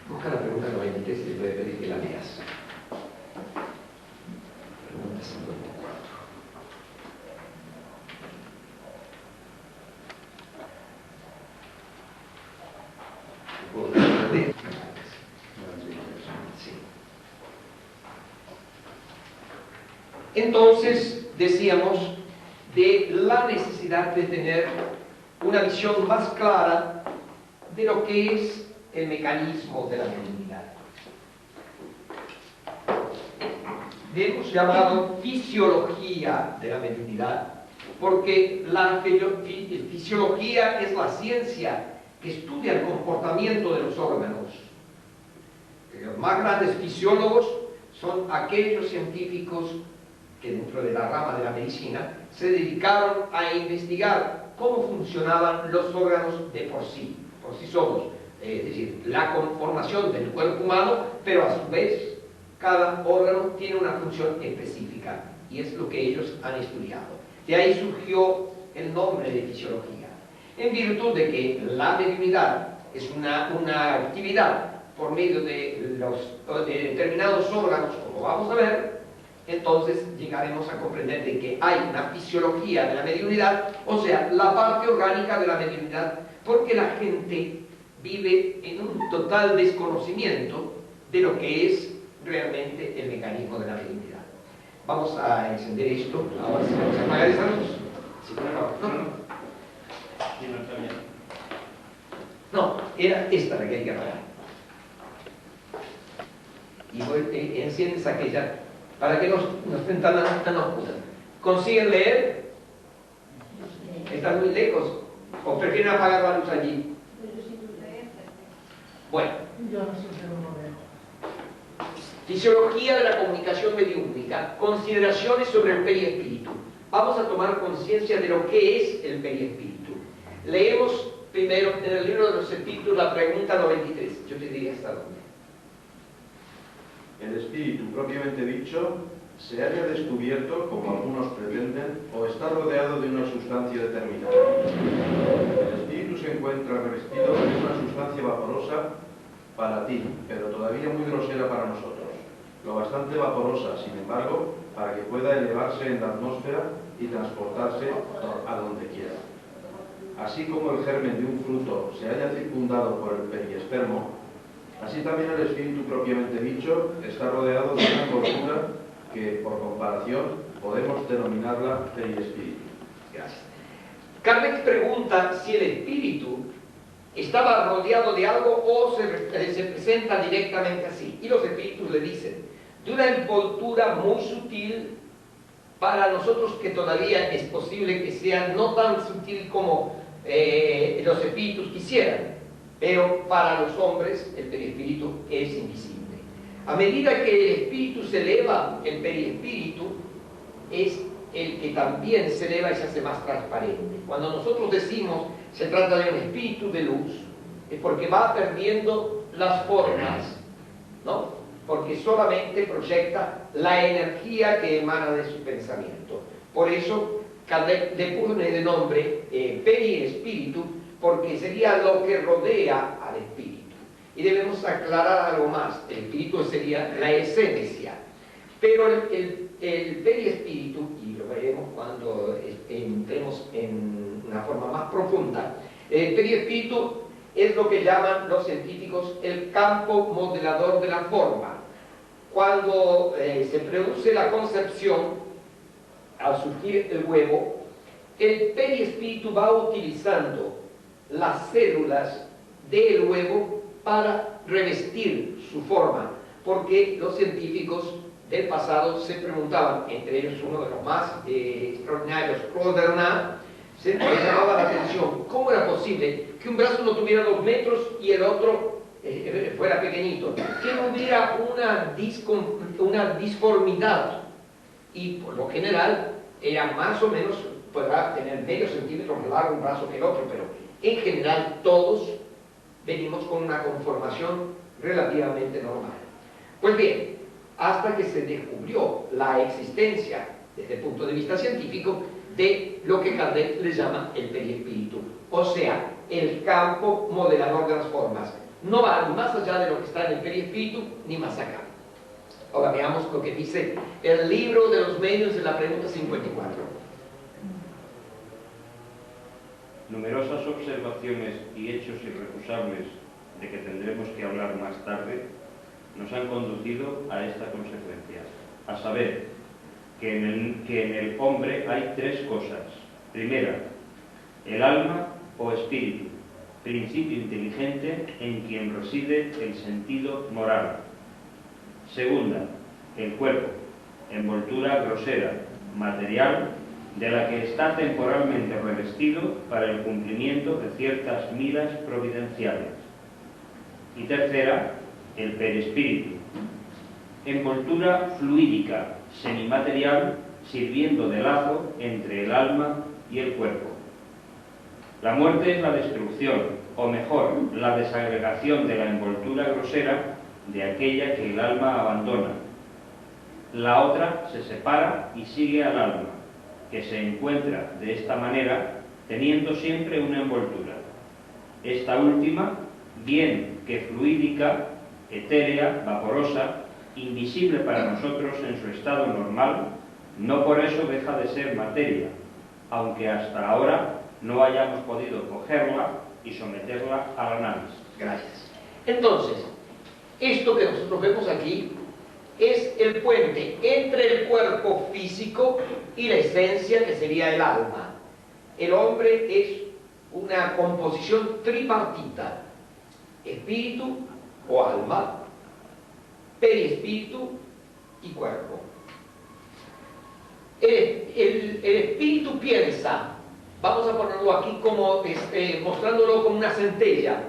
Busca la pregunta 93 y te puede pedir que la leas. Pregunta 54. Sí. Entonces, decíamos de la necesidad de tener una visión más clara de lo que es el mecanismo de la mediunidad. Le hemos llamado fisiología de la mediunidad porque la fisiología es la ciencia que estudia el comportamiento de los órganos. Los más grandes fisiólogos son aquellos científicos que dentro de la rama de la medicina se dedicaron a investigar cómo funcionaban los órganos de por sí solos, es decir, la conformación del cuerpo humano, pero a su vez cada órgano tiene una función específica y es lo que ellos han estudiado. De ahí surgió el nombre de fisiología, en virtud de que la mediunidad es una actividad por medio de determinados órganos, como vamos a ver. Entonces llegaremos a comprender de que hay una fisiología de la mediunidad, o sea, la parte orgánica de la mediunidad, porque la gente vive en un total desconocimiento de lo que es realmente el mecanismo de la mediunidad. Vamos a encender esto, ahora sí vamos a apagar esa luz. Sí, no, era esta la que hay que apagar. Y enciendes aquella para que no estén tan oscuras. ¿Consiguen leer? ¿Están muy lejos? ¿O prefieren apagar la luz allí? Bueno. Fisiología de la comunicación mediúnica. Consideraciones sobre el periespíritu. Vamos a tomar conciencia de lo que es el periespíritu. Leemos primero en el libro de los espíritus la pregunta 93. Yo te diría hasta dónde. El espíritu propiamente dicho se haya descubierto, como algunos pretenden, o está rodeado de una sustancia determinada. El espíritu se encuentra revestido de una sustancia vaporosa para ti, pero todavía muy grosera para nosotros. Lo bastante vaporosa, sin embargo, para que pueda elevarse en la atmósfera y transportarse a donde quiera. Así como el germen de un fruto se halla circundado por el periespermo, así también el espíritu propiamente dicho está rodeado de una envoltura que, por comparación, podemos denominarla periespíritu. Gracias. Kardec pregunta si el espíritu estaba rodeado de algo o se presenta directamente así. Y los espíritus le dicen, de una envoltura muy sutil, para nosotros que todavía es posible que sea no tan sutil como los espíritus quisieran, pero para los hombres el periespíritu es invisible. A medida que el espíritu se eleva, el periespíritu es el que también se eleva y se hace más transparente. Cuando nosotros decimos se trata de un espíritu de luz, es porque va perdiendo las formas, ¿no? Porque solamente proyecta la energía que emana de su pensamiento. Por eso Kardec le pone de nombre periespíritu, porque sería lo que rodea al espíritu. Y debemos aclarar algo más. El espíritu sería la esencia, pero el periespíritu, y lo veremos cuando entremos en una forma más profunda, el periespíritu es lo que llaman los científicos el campo modelador de la forma. Cuando se produce la concepción, al surgir el huevo, el periespíritu va utilizando las células del huevo para revestir su forma, porque los científicos del pasado se preguntaban, entre ellos uno de los más extraordinarios, Claude Bernard, se llamaba la atención, ¿cómo era posible que un brazo no tuviera 2 metros y el otro fuera pequeñito? Que no hubiera una disformidad, y por lo general era más o menos, podrá tener medio centímetro más largo un brazo que el otro, pero en general todos venimos con una conformación relativamente normal. Pues bien, hasta que se descubrió la existencia, desde el punto de vista científico, de lo que Kardec le llama el periespíritu, o sea, el campo modelador de las formas. no va ni más allá de lo que está en el perispíritu, ni más acá. Ahora veamos lo que dice el libro de los medios de la pregunta 54. Numerosas observaciones y hechos irrecusables de que tendremos que hablar más tarde nos han conducido a esta consecuencia, a saber, que en el hombre hay tres cosas. Primera, el alma o espíritu, principio inteligente en quien reside el sentido moral. Segunda, el cuerpo, envoltura grosera, material, de la que está temporalmente revestido para el cumplimiento de ciertas miras providenciales. Y tercera, el perispíritu, envoltura fluídica, semimaterial, sirviendo de lazo entre el alma y el cuerpo. La muerte es la destrucción, o mejor, la desagregación de la envoltura grosera de aquella que el alma abandona. La otra se separa y sigue al alma, que se encuentra de esta manera teniendo siempre una envoltura. Esta última, bien que fluídica, etérea, vaporosa, invisible para nosotros en su estado normal, no por eso deja de ser materia, aunque hasta ahora no hayamos podido cogerla y someterla al análisis. Gracias. Entonces, esto que nosotros vemos aquí es el puente entre el cuerpo físico y la esencia, que sería el alma. El hombre es una composición tripartita: espíritu o alma, perispíritu y cuerpo. El espíritu piensa, vamos a ponerlo aquí como mostrándolo como una centella.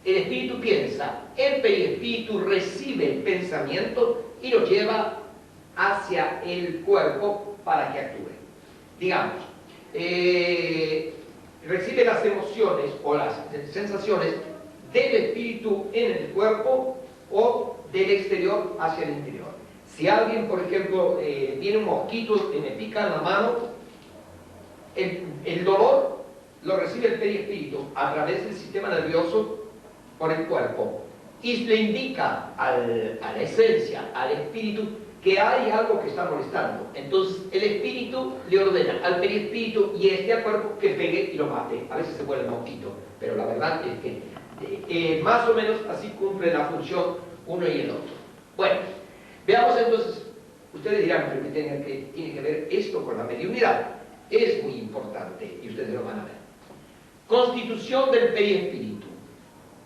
El espíritu piensa, el perispíritu recibe el pensamiento y lo lleva hacia el cuerpo para que actúe. Digamos, recibe las emociones o las sensaciones del espíritu en el cuerpo o del exterior hacia el interior. Si alguien, por ejemplo, viene un mosquito y me pica en la mano, el dolor lo recibe el perispíritu a través del sistema nervioso por el cuerpo y le indica a la esencia, al espíritu, que hay algo que está molestando. Entonces el espíritu le ordena al perispíritu y al cuerpo que pegue y lo mate. A veces se vuelve mosquito, pero la verdad es que más o menos así cumple la función uno y el otro. Bueno, veamos entonces. Ustedes dirán, pero ¿qué tiene que ver esto con la mediunidad? Es muy importante y ustedes lo van a ver. Constitución del perispíritu,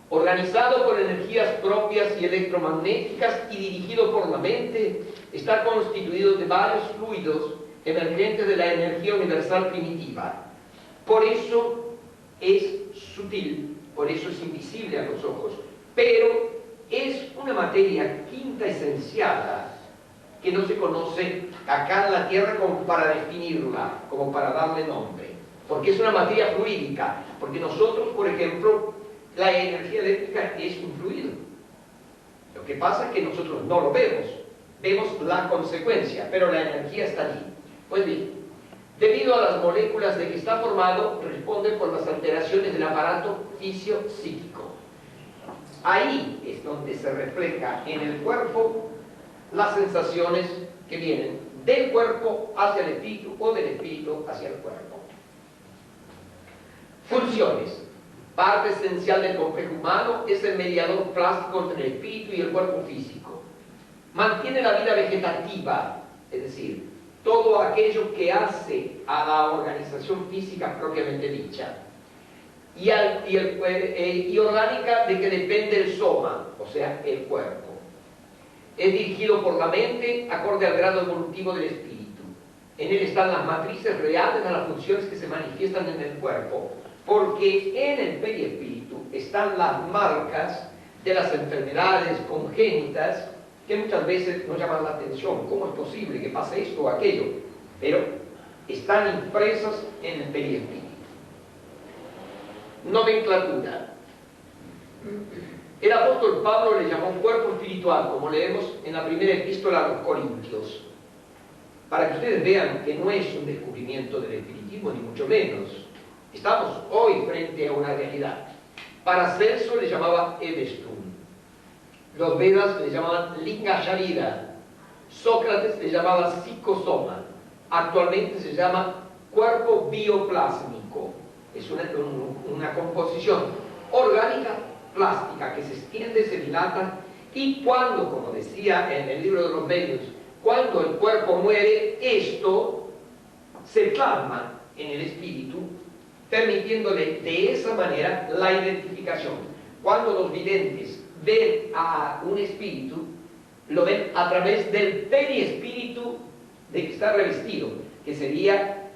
organizado por energías propias y electromagnéticas y dirigido por la mente, está constituido de varios fluidos emergentes de la energía universal primitiva. Por eso es sutil, por eso es invisible a los ojos, pero es una materia quinta esenciada que no se conoce acá en la Tierra como para definirla, como para darle nombre, porque es una materia fluídica, porque nosotros, por ejemplo, la energía eléctrica es un fluido. Lo que pasa es que nosotros no lo vemos, vemos la consecuencia, pero la energía está allí. Pues bien, debido a las moléculas de que está formado, responde por las alteraciones del aparato fisiopsíquico. Ahí es donde se refleja en el cuerpo las sensaciones que vienen del cuerpo hacia el espíritu o del espíritu hacia el cuerpo. Funciones. Parte esencial del complejo humano es el mediador plástico entre el espíritu y el cuerpo físico. Mantiene la vida vegetativa, es decir, todo aquello que hace a la organización física propiamente dicha. Y orgánica, de que depende el soma, o sea, el cuerpo. Es dirigido por la mente acorde al grado evolutivo del espíritu. En él están las matrices reales de las funciones que se manifiestan en el cuerpo, porque en el perispíritu están las marcas de las enfermedades congénitas que muchas veces nos llaman la atención. ¿Cómo es posible que pase esto o aquello? Pero están impresas en el perispíritu. Nomenclatura. El apóstol Pablo le llamó cuerpo espiritual, como leemos en la primera epístola a los Corintios, para que ustedes vean que no es un descubrimiento del espiritismo, ni mucho menos. Estamos hoy frente a una realidad. Paracelso le llamaba Evestum, los Vedas le llamaban Linga Sharira, Sócrates le llamaba psicosoma, actualmente se llama cuerpo bioplásmico. Es una composición orgánica plástica que se extiende, se dilata, y cuando, como decía en el libro de los medios, cuando el cuerpo muere, esto se plasma en el espíritu, permitiéndole de esa manera la identificación. Cuando los videntes ven a un espíritu, lo ven a través del periespíritu de que está revestido, que sería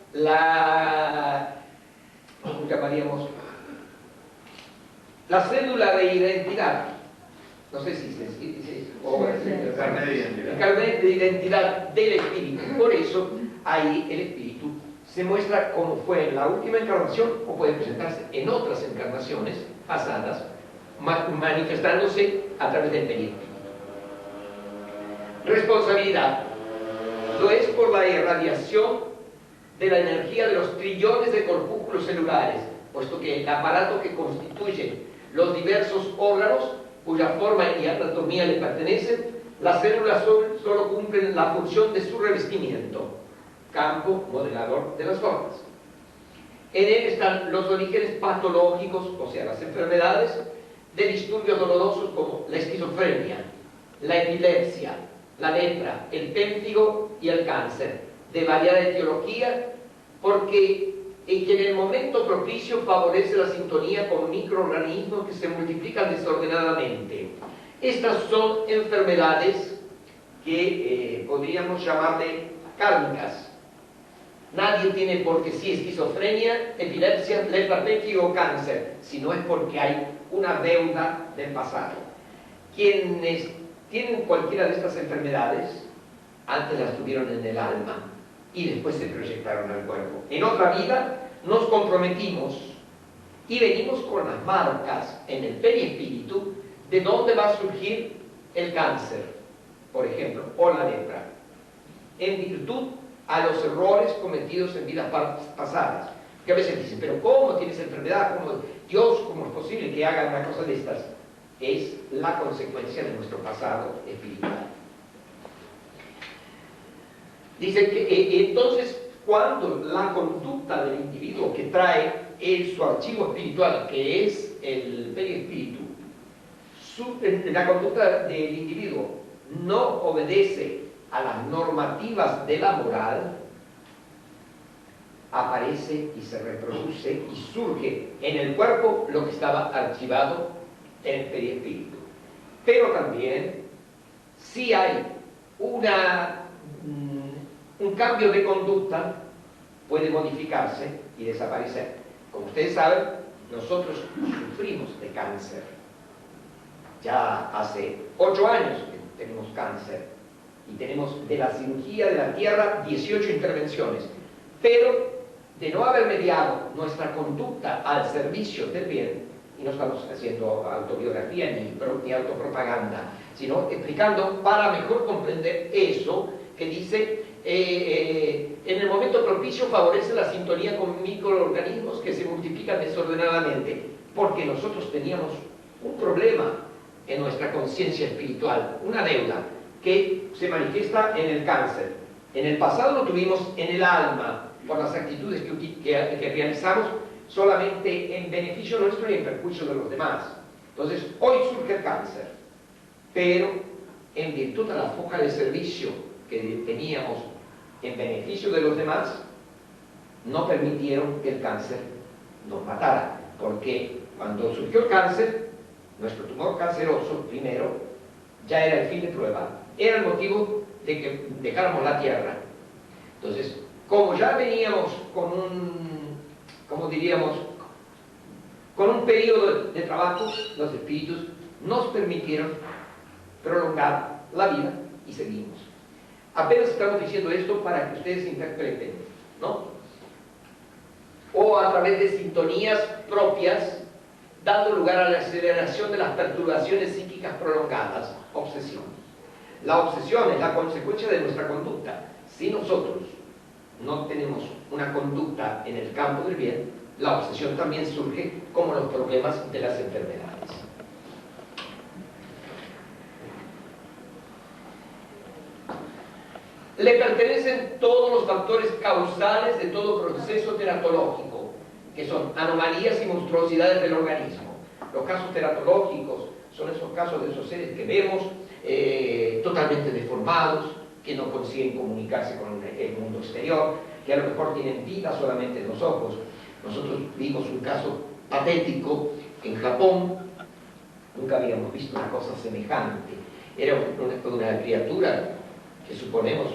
¿cómo llamaríamos? La cédula de identidad. No sé si el carnet de identidad. El carnet de identidad del espíritu. Por eso, ahí el espíritu se muestra como fue en la última encarnación, o puede presentarse en otras encarnaciones pasadas, manifestándose a través del perispíritu. Responsabilidad. Lo es por la irradiación de la energía de los trillones de corpúsculos celulares, puesto que el aparato que constituye los diversos órganos, cuya forma y anatomía le pertenecen, las células solo cumplen la función de su revestimiento, campo modelador de las formas. En él están los orígenes patológicos, o sea, las enfermedades de disturbios dolorosos como la esquizofrenia, la epilepsia, la lepra, el pénfigo y el cáncer, de variada etiología, porque en el momento propicio favorece la sintonía con microorganismos que se multiplican desordenadamente. Estas son enfermedades que podríamos llamarle kármicas. Nadie tiene porque sí esquizofrenia, epilepsia, lepra, pénfigo o cáncer, sino es porque hay una deuda del pasado. Quienes tienen cualquiera de estas enfermedades, antes las tuvieron en el alma y después se proyectaron al cuerpo. En otra vida nos comprometimos y venimos con las marcas en el perispíritu de dónde va a surgir el cáncer, por ejemplo, o la lepra, en virtud a los errores cometidos en vidas pasadas. Que a veces dicen, pero ¿cómo tienes enfermedad? ¿Cómo Dios, cómo es posible que haga una cosa de estas? Es la consecuencia de nuestro pasado espiritual. Dice que entonces, cuando la conducta del individuo que trae su archivo espiritual, que es el perispíritu, la conducta del individuo no obedece a las normativas de la moral, aparece y se reproduce y surge en el cuerpo lo que estaba archivado en el perispíritu. Pero también, si hay un cambio de conducta, puede modificarse y desaparecer. Como ustedes saben, nosotros sufrimos de cáncer. Ya hace 8 años que tenemos cáncer y tenemos de la cirugía de la tierra 18 intervenciones, pero de no haber mediado nuestra conducta al servicio del bien, y no estamos haciendo autobiografía ni autopropaganda, sino explicando para mejor comprender eso que dice en el momento propicio favorece la sintonía con microorganismos que se multiplican desordenadamente, porque nosotros teníamos un problema en nuestra conciencia espiritual, una deuda que se manifiesta en el cáncer. En el pasado lo tuvimos en el alma, por las actitudes que realizamos solamente en beneficio nuestro y en perjuicio de los demás. Entonces, hoy surge el cáncer, pero en virtud de la foja de servicio que teníamos en beneficio de los demás, no permitieron que el cáncer nos matara, porque cuando surgió el cáncer, nuestro tumor canceroso, primero, ya era el fin de prueba, era el motivo de que dejáramos la tierra. Entonces, como ya veníamos con con un periodo de trabajo, los espíritus nos permitieron prolongar la vida y seguimos. Apenas estamos diciendo esto para que ustedes interpreten, ¿no? O a través de sintonías propias, dando lugar a la aceleración de las perturbaciones psíquicas prolongadas, obsesión. La obsesión es la consecuencia de nuestra conducta. Si nosotros no tenemos una conducta en el campo del bien, La obsesión también surge como los problemas de las enfermedades. Le pertenecen todos los factores causales de todo proceso teratológico, que son anomalías y monstruosidades del organismo. Los casos teratológicos son esos casos de esos seres que vemos totalmente deformados, que no consiguen comunicarse con el mundo exterior, que a lo mejor tienen vida solamente en los ojos. Nosotros vimos un caso patético en Japón, nunca habíamos visto una cosa semejante. Era una criatura que suponemos,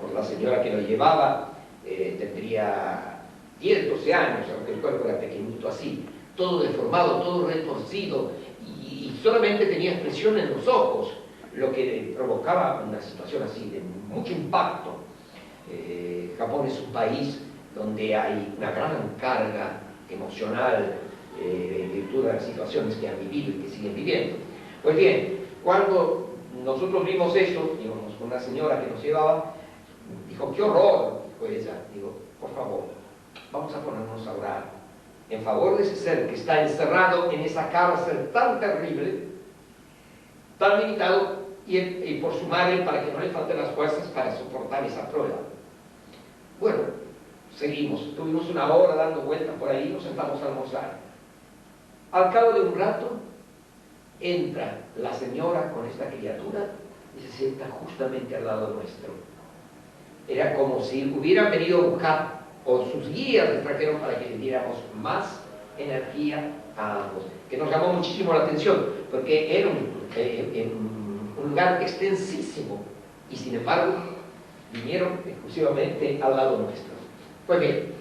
por la señora que lo llevaba, tendría 10, 12 años, aunque el cuerpo era pequeñito así, todo deformado, todo retorcido, y solamente tenía expresión en los ojos, lo que provocaba una situación así de mucho impacto. Japón es un país donde hay una gran carga emocional en virtud de las situaciones que han vivido y que siguen viviendo. Pues bien, cuando nosotros vimos eso, íbamos con una señora que nos llevaba, dijo, qué horror, dijo ella, digo, por favor, vamos a ponernos a orar en favor de ese ser que está encerrado en esa cárcel tan terrible, tan limitado, y por su madre, para que no le falten las fuerzas para soportar esa prueba. Bueno, seguimos, tuvimos una hora dando vueltas por ahí, nos sentamos a almorzar. Al cabo de un rato, entra la señora con esta criatura y se sienta justamente al lado nuestro. Era como si hubieran venido a buscar, o sus guías les trajeron para que le diéramos más energía a ambos, que nos llamó muchísimo la atención, porque era un lugar extensísimo, y sin embargo vinieron exclusivamente al lado nuestro. Pues bien,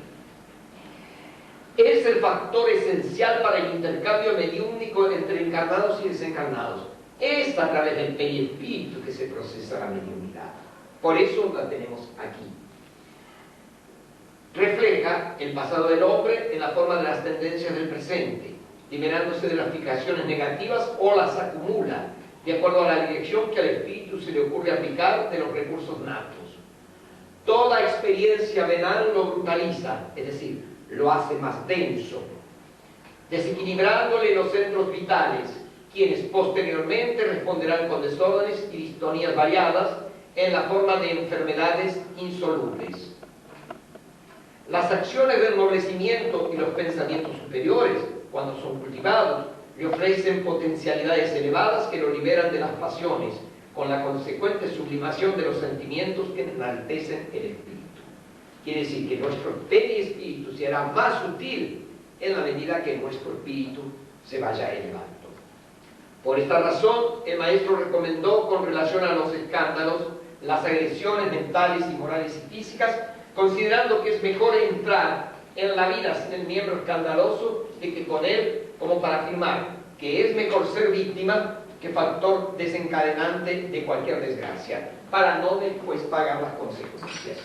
es el factor esencial para el intercambio mediúmnico entre encarnados y desencarnados. Es a través del perispíritu que se procesa la mediunidad. Por eso la tenemos aquí. Refleja el pasado del hombre en la forma de las tendencias del presente, liberándose de las fijaciones negativas o las acumula, de acuerdo a la dirección que al espíritu se le ocurre aplicar de los recursos natos. Toda experiencia venal lo brutaliza, es decir, lo hace más denso, desequilibrándole los centros vitales, quienes posteriormente responderán con desórdenes y distonías variadas en la forma de enfermedades insolubles. Las acciones de ennoblecimiento y los pensamientos superiores, cuando son cultivados, le ofrecen potencialidades elevadas que lo liberan de las pasiones, con la consecuente sublimación de los sentimientos que enaltecen el espíritu. Quiere decir que nuestro perispíritu será más sutil en la medida que nuestro espíritu se vaya elevando. Por esta razón, el maestro recomendó con relación a los escándalos, las agresiones mentales y morales y físicas, considerando que es mejor entrar en la vida sin el miembro escandaloso de que con él, como para afirmar que es mejor ser víctima que factor desencadenante de cualquier desgracia, para no después pagar las consecuencias.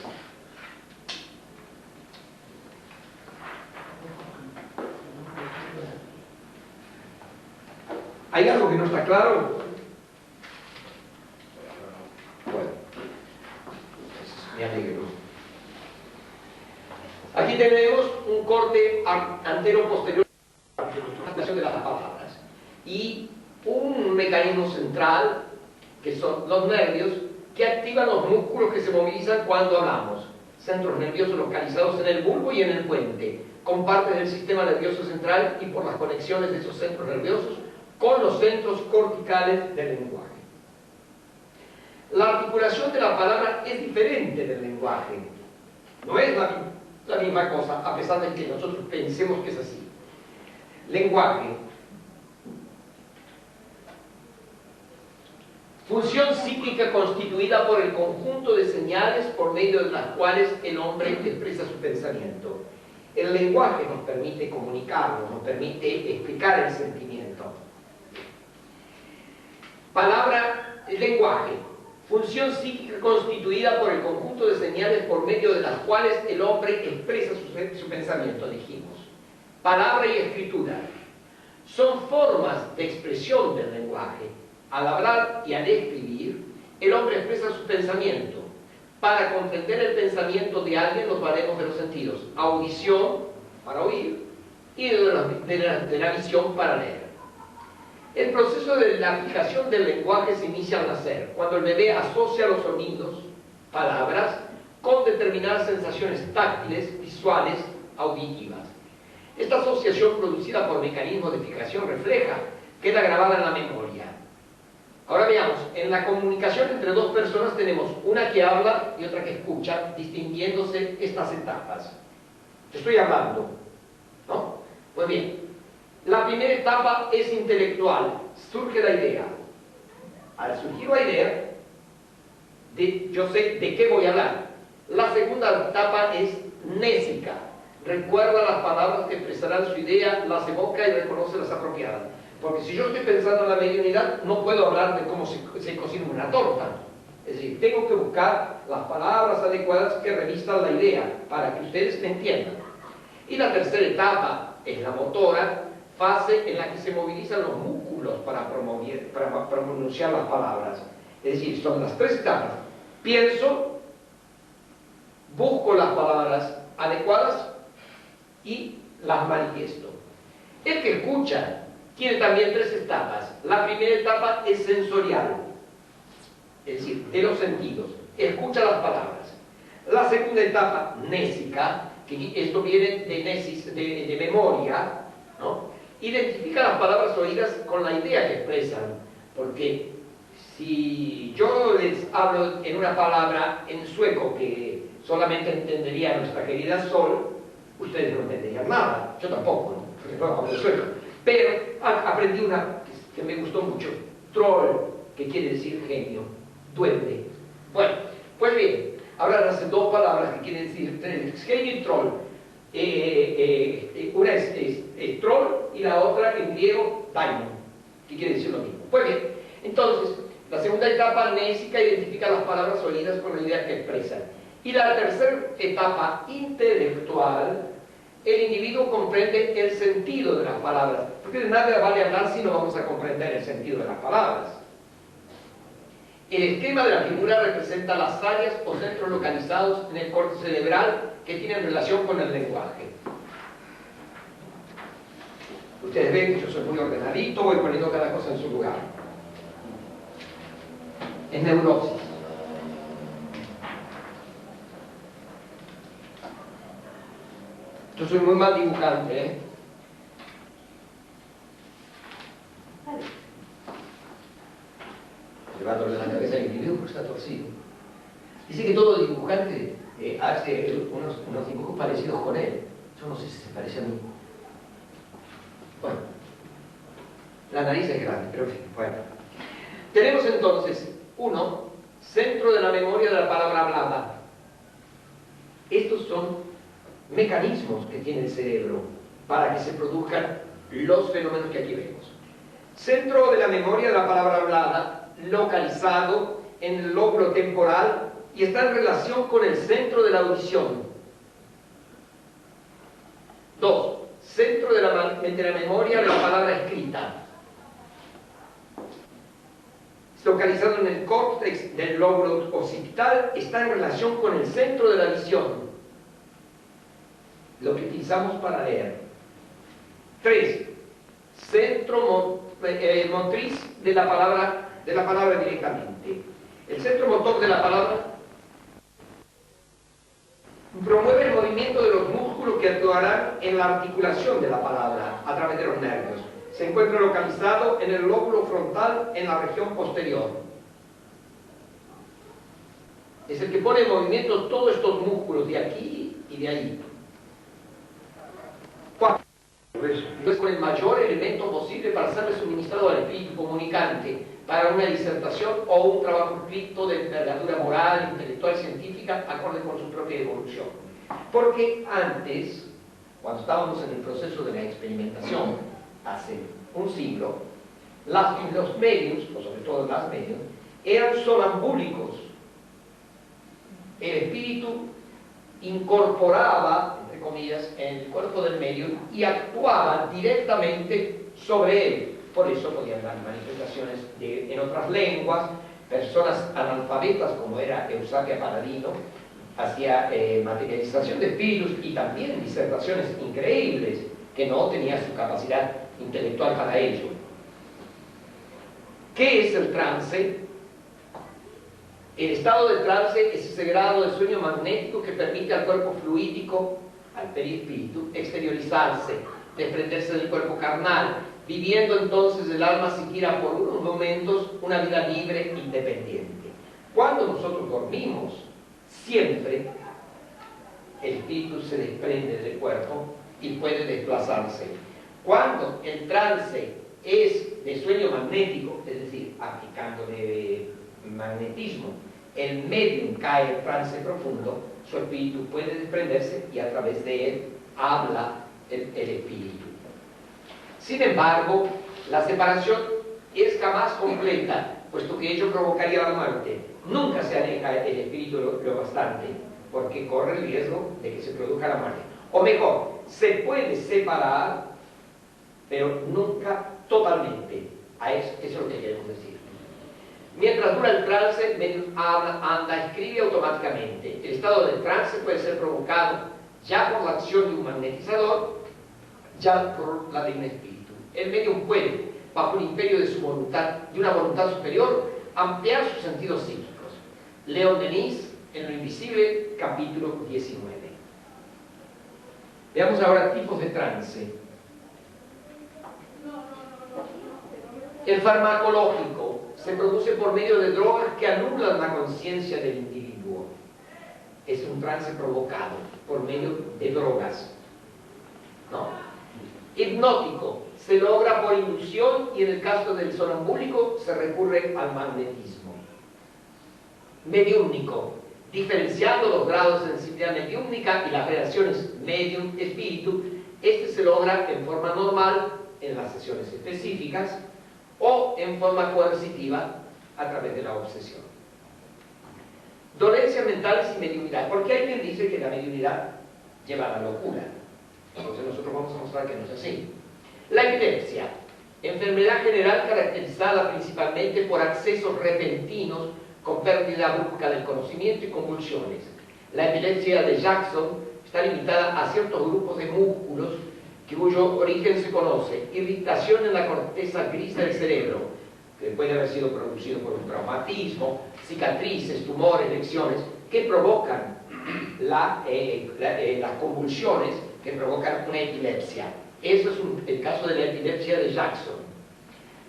¿Hay algo que no está claro? Bueno, me alegro. Aquí tenemos un corte antero-posterior de las palabras y un mecanismo central que son los nervios que activan los músculos que se movilizan cuando hablamos. Centros nerviosos localizados en el bulbo y en el puente, con partes del sistema nervioso central y por las conexiones de esos centros nerviosos con los centros corticales del lenguaje. La articulación de la palabra es diferente del lenguaje. No es la misma cosa, a pesar de que nosotros pensemos que es así. Lenguaje. Función psíquica constituida por el conjunto de señales por medio de las cuales el hombre expresa su pensamiento. El lenguaje nos permite comunicarlo, nos permite explicar el sentimiento. Palabra, lenguaje. Función psíquica constituida por el conjunto de señales por medio de las cuales el hombre expresa su pensamiento, dijimos. Palabra y escritura son formas de expresión del lenguaje. Al hablar y al escribir, el hombre expresa su pensamiento. Para comprender el pensamiento de alguien nos valemos de los sentidos: audición, para oír y de la visión para leer. El proceso de la aplicación del lenguaje se inicia al nacer, cuando el bebé asocia los sonidos, palabras, con determinadas sensaciones táctiles, visuales, auditivas. Esta asociación producida por mecanismos de fijación refleja queda grabada en la memoria. Ahora veamos, en la comunicación entre dos personas tenemos una que habla y otra que escucha, distinguiéndose estas etapas. Estoy hablando, ¿no? Muy bien. La primera etapa es intelectual, surge la idea. Al surgir la idea, yo sé de qué voy a hablar. La segunda etapa es mnésica. Recuerda las palabras que expresarán su idea, las evoca y reconoce las apropiadas. Porque si yo estoy pensando en la mediunidad, no puedo hablar de cómo se cocina una torta. Es decir, tengo que buscar las palabras adecuadas que revistan la idea para que ustedes me entiendan. Y la tercera etapa es la motora, fase en la que se movilizan los músculos para pronunciar las palabras. Es decir, son las tres etapas. Pienso, busco las palabras adecuadas y las manifiesto. El que escucha tiene también tres etapas. La primera etapa es sensorial, es decir, de los sentidos. Escucha las palabras. La segunda etapa, mnésica, que esto viene de nesis, de memoria, ¿no? Identifica las palabras oídas con la idea que expresan, porque si yo les hablo en una palabra en sueco que solamente entendería nuestra querida Sol, ustedes no entenderían nada, yo tampoco, ¿no? Porque no hablo sueco. Pero aprendí una que me gustó mucho, troll, que quiere decir genio, duende. Bueno, pues bien, ahora las dos palabras que quieren decir genio y troll. Una es troll y la otra en griego daimon, que quiere decir lo mismo. Pues bien, entonces, la segunda etapa mnésica identifica las palabras oídas con la idea que expresan. Y la tercera etapa intelectual, el individuo comprende el sentido de las palabras, porque de nada vale hablar si no vamos a comprender el sentido de las palabras. El esquema de la figura representa las áreas o centros localizados en el corte cerebral que tienen relación con el lenguaje. Ustedes ven que yo soy muy ordenadito, voy poniendo cada cosa en su lugar. Es neurosis. Yo soy muy mal dibujante, ¿eh? Llevándole la cabeza y mi dibujo está torcido. Dice que todo dibujante hace unos dibujos parecidos con él. Yo no sé si se parece a mí. Bueno, la nariz es grande, pero en fin, bueno. Tenemos entonces, uno, centro de la memoria de la palabra hablada. Estos son mecanismos que tiene el cerebro para que se produzcan los fenómenos que aquí vemos. Centro de la memoria de la palabra hablada, localizado en el lóbulo temporal y está en relación con el centro de la audición. 2. Centro de la memoria de la palabra escrita, localizado en el córtex del lóbulo occipital, está en relación con el centro de la visión, lo que utilizamos para leer. 3. Centro motriz de la palabra directamente. El centro motor de la palabra promueve el movimiento de los músculos que actuarán en la articulación de la palabra a través de los nervios. Se encuentra localizado en el lóbulo frontal en la región posterior. Es el que pone en movimiento todos estos músculos de aquí y de ahí. 4. Es con el mayor elemento posible para serle suministrado al espíritu comunicante para una disertación o un trabajo escrito de envergadura moral, intelectual, científica, acorde con su propia evolución. Porque antes, cuando estábamos en el proceso de la experimentación, hace un siglo, los medios, o sobre todo las medios, eran sonambúlicos. El espíritu incorporaba, entre comillas, en el cuerpo del medio y actuaba directamente sobre él. Por eso podían dar manifestaciones en otras lenguas, personas analfabetas como era Eusapia Paladino, hacía materialización de espíritus y también disertaciones increíbles que no tenía su capacidad intelectual para ello. ¿Qué es el trance? El estado de trance es ese grado de sueño magnético que permite al cuerpo fluídico, al perispíritu, exteriorizarse, desprenderse del cuerpo carnal, viviendo entonces el alma siquiera por unos momentos una vida libre e independiente. Cuando nosotros dormimos, siempre el espíritu se desprende del cuerpo y puede desplazarse. Cuando el trance es de sueño magnético, es decir, aplicándole magnetismo, el medium cae en trance profundo, su espíritu puede desprenderse y a través de él habla el espíritu. Sin embargo, la separación es jamás completa, puesto que ello provocaría la muerte. Nunca se aleja el espíritu lo bastante, porque corre el riesgo de que se produzca la muerte. O mejor, se puede separar, pero nunca totalmente. Eso es lo que queremos decir. Mientras dura el trance, el medium habla, anda, escribe automáticamente. El estado de trance puede ser provocado ya por la acción de un magnetizador, ya por la de un espíritu. El medium puede, bajo el imperio de su voluntad, de una voluntad superior, ampliar sus sentidos psíquicos. León Denis, en Lo Invisible, capítulo 19. Veamos ahora tipos de trance. El farmacológico se produce por medio de drogas que anulan la conciencia del individuo. Es un trance provocado por medio de drogas. ¿No? Hipnótico se logra por inducción y en el caso del sonambúlico se recurre al magnetismo. Mediúmnico, diferenciando los grados de sensibilidad mediúmnica y las relaciones medium-espíritu, este se logra en forma normal en las sesiones específicas o en forma coercitiva a través de la obsesión. Dolencias mentales y mediunidad, porque hay quien dice que la mediunidad lleva a la locura. Entonces nosotros vamos a mostrar que no es así. La epilepsia, enfermedad general caracterizada principalmente por accesos repentinos con pérdida brusca del conocimiento y convulsiones. La epilepsia de Jackson está limitada a ciertos grupos de músculos cuyo origen se conoce, irritación en la corteza gris del cerebro, que puede haber sido producido por un traumatismo, cicatrices, tumores, lesiones, que provocan las convulsiones, que provocan una epilepsia. Eso es el caso de la epilepsia de Jackson.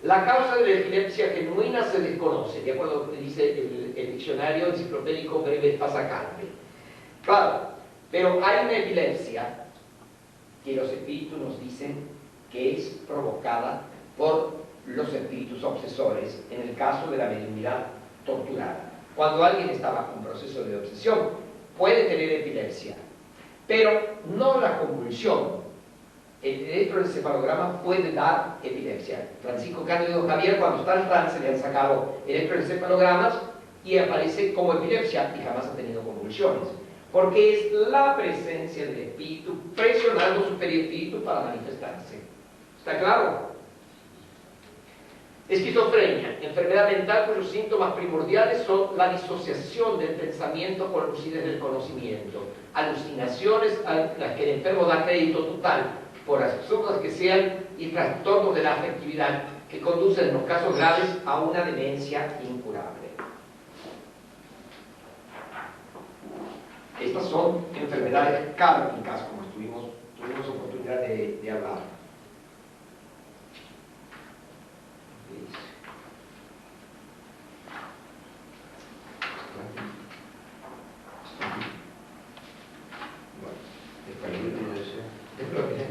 La causa de la epilepsia genuina se desconoce, de acuerdo a lo que dice el diccionario enciclopédico breve Pasacalpe. Claro, pero hay una epilepsia que los espíritus nos dicen que es provocada por los espíritus obsesores, en el caso de la mediunidad torturada. Cuando alguien está bajo un proceso de obsesión, puede tener epilepsia, pero no la convulsión. El electroencefalograma puede dar epilepsia. Francisco Cándido Javier, cuando está en trance, le han sacado electroencefalogramas y aparece como epilepsia y jamás ha tenido convulsiones, porque es la presencia del espíritu presionando su perispíritu para manifestarse. ¿Está claro? Esquizofrenia, enfermedad mental cuyos síntomas primordiales son la disociación del pensamiento con lucidez del conocimiento, alucinaciones a las que el enfermo da crédito total, por absurdas que sean, y trastornos de la afectividad que conducen en los casos graves a una demencia incurable. Estas son enfermedades kármicas, como tuvimos oportunidad de hablar.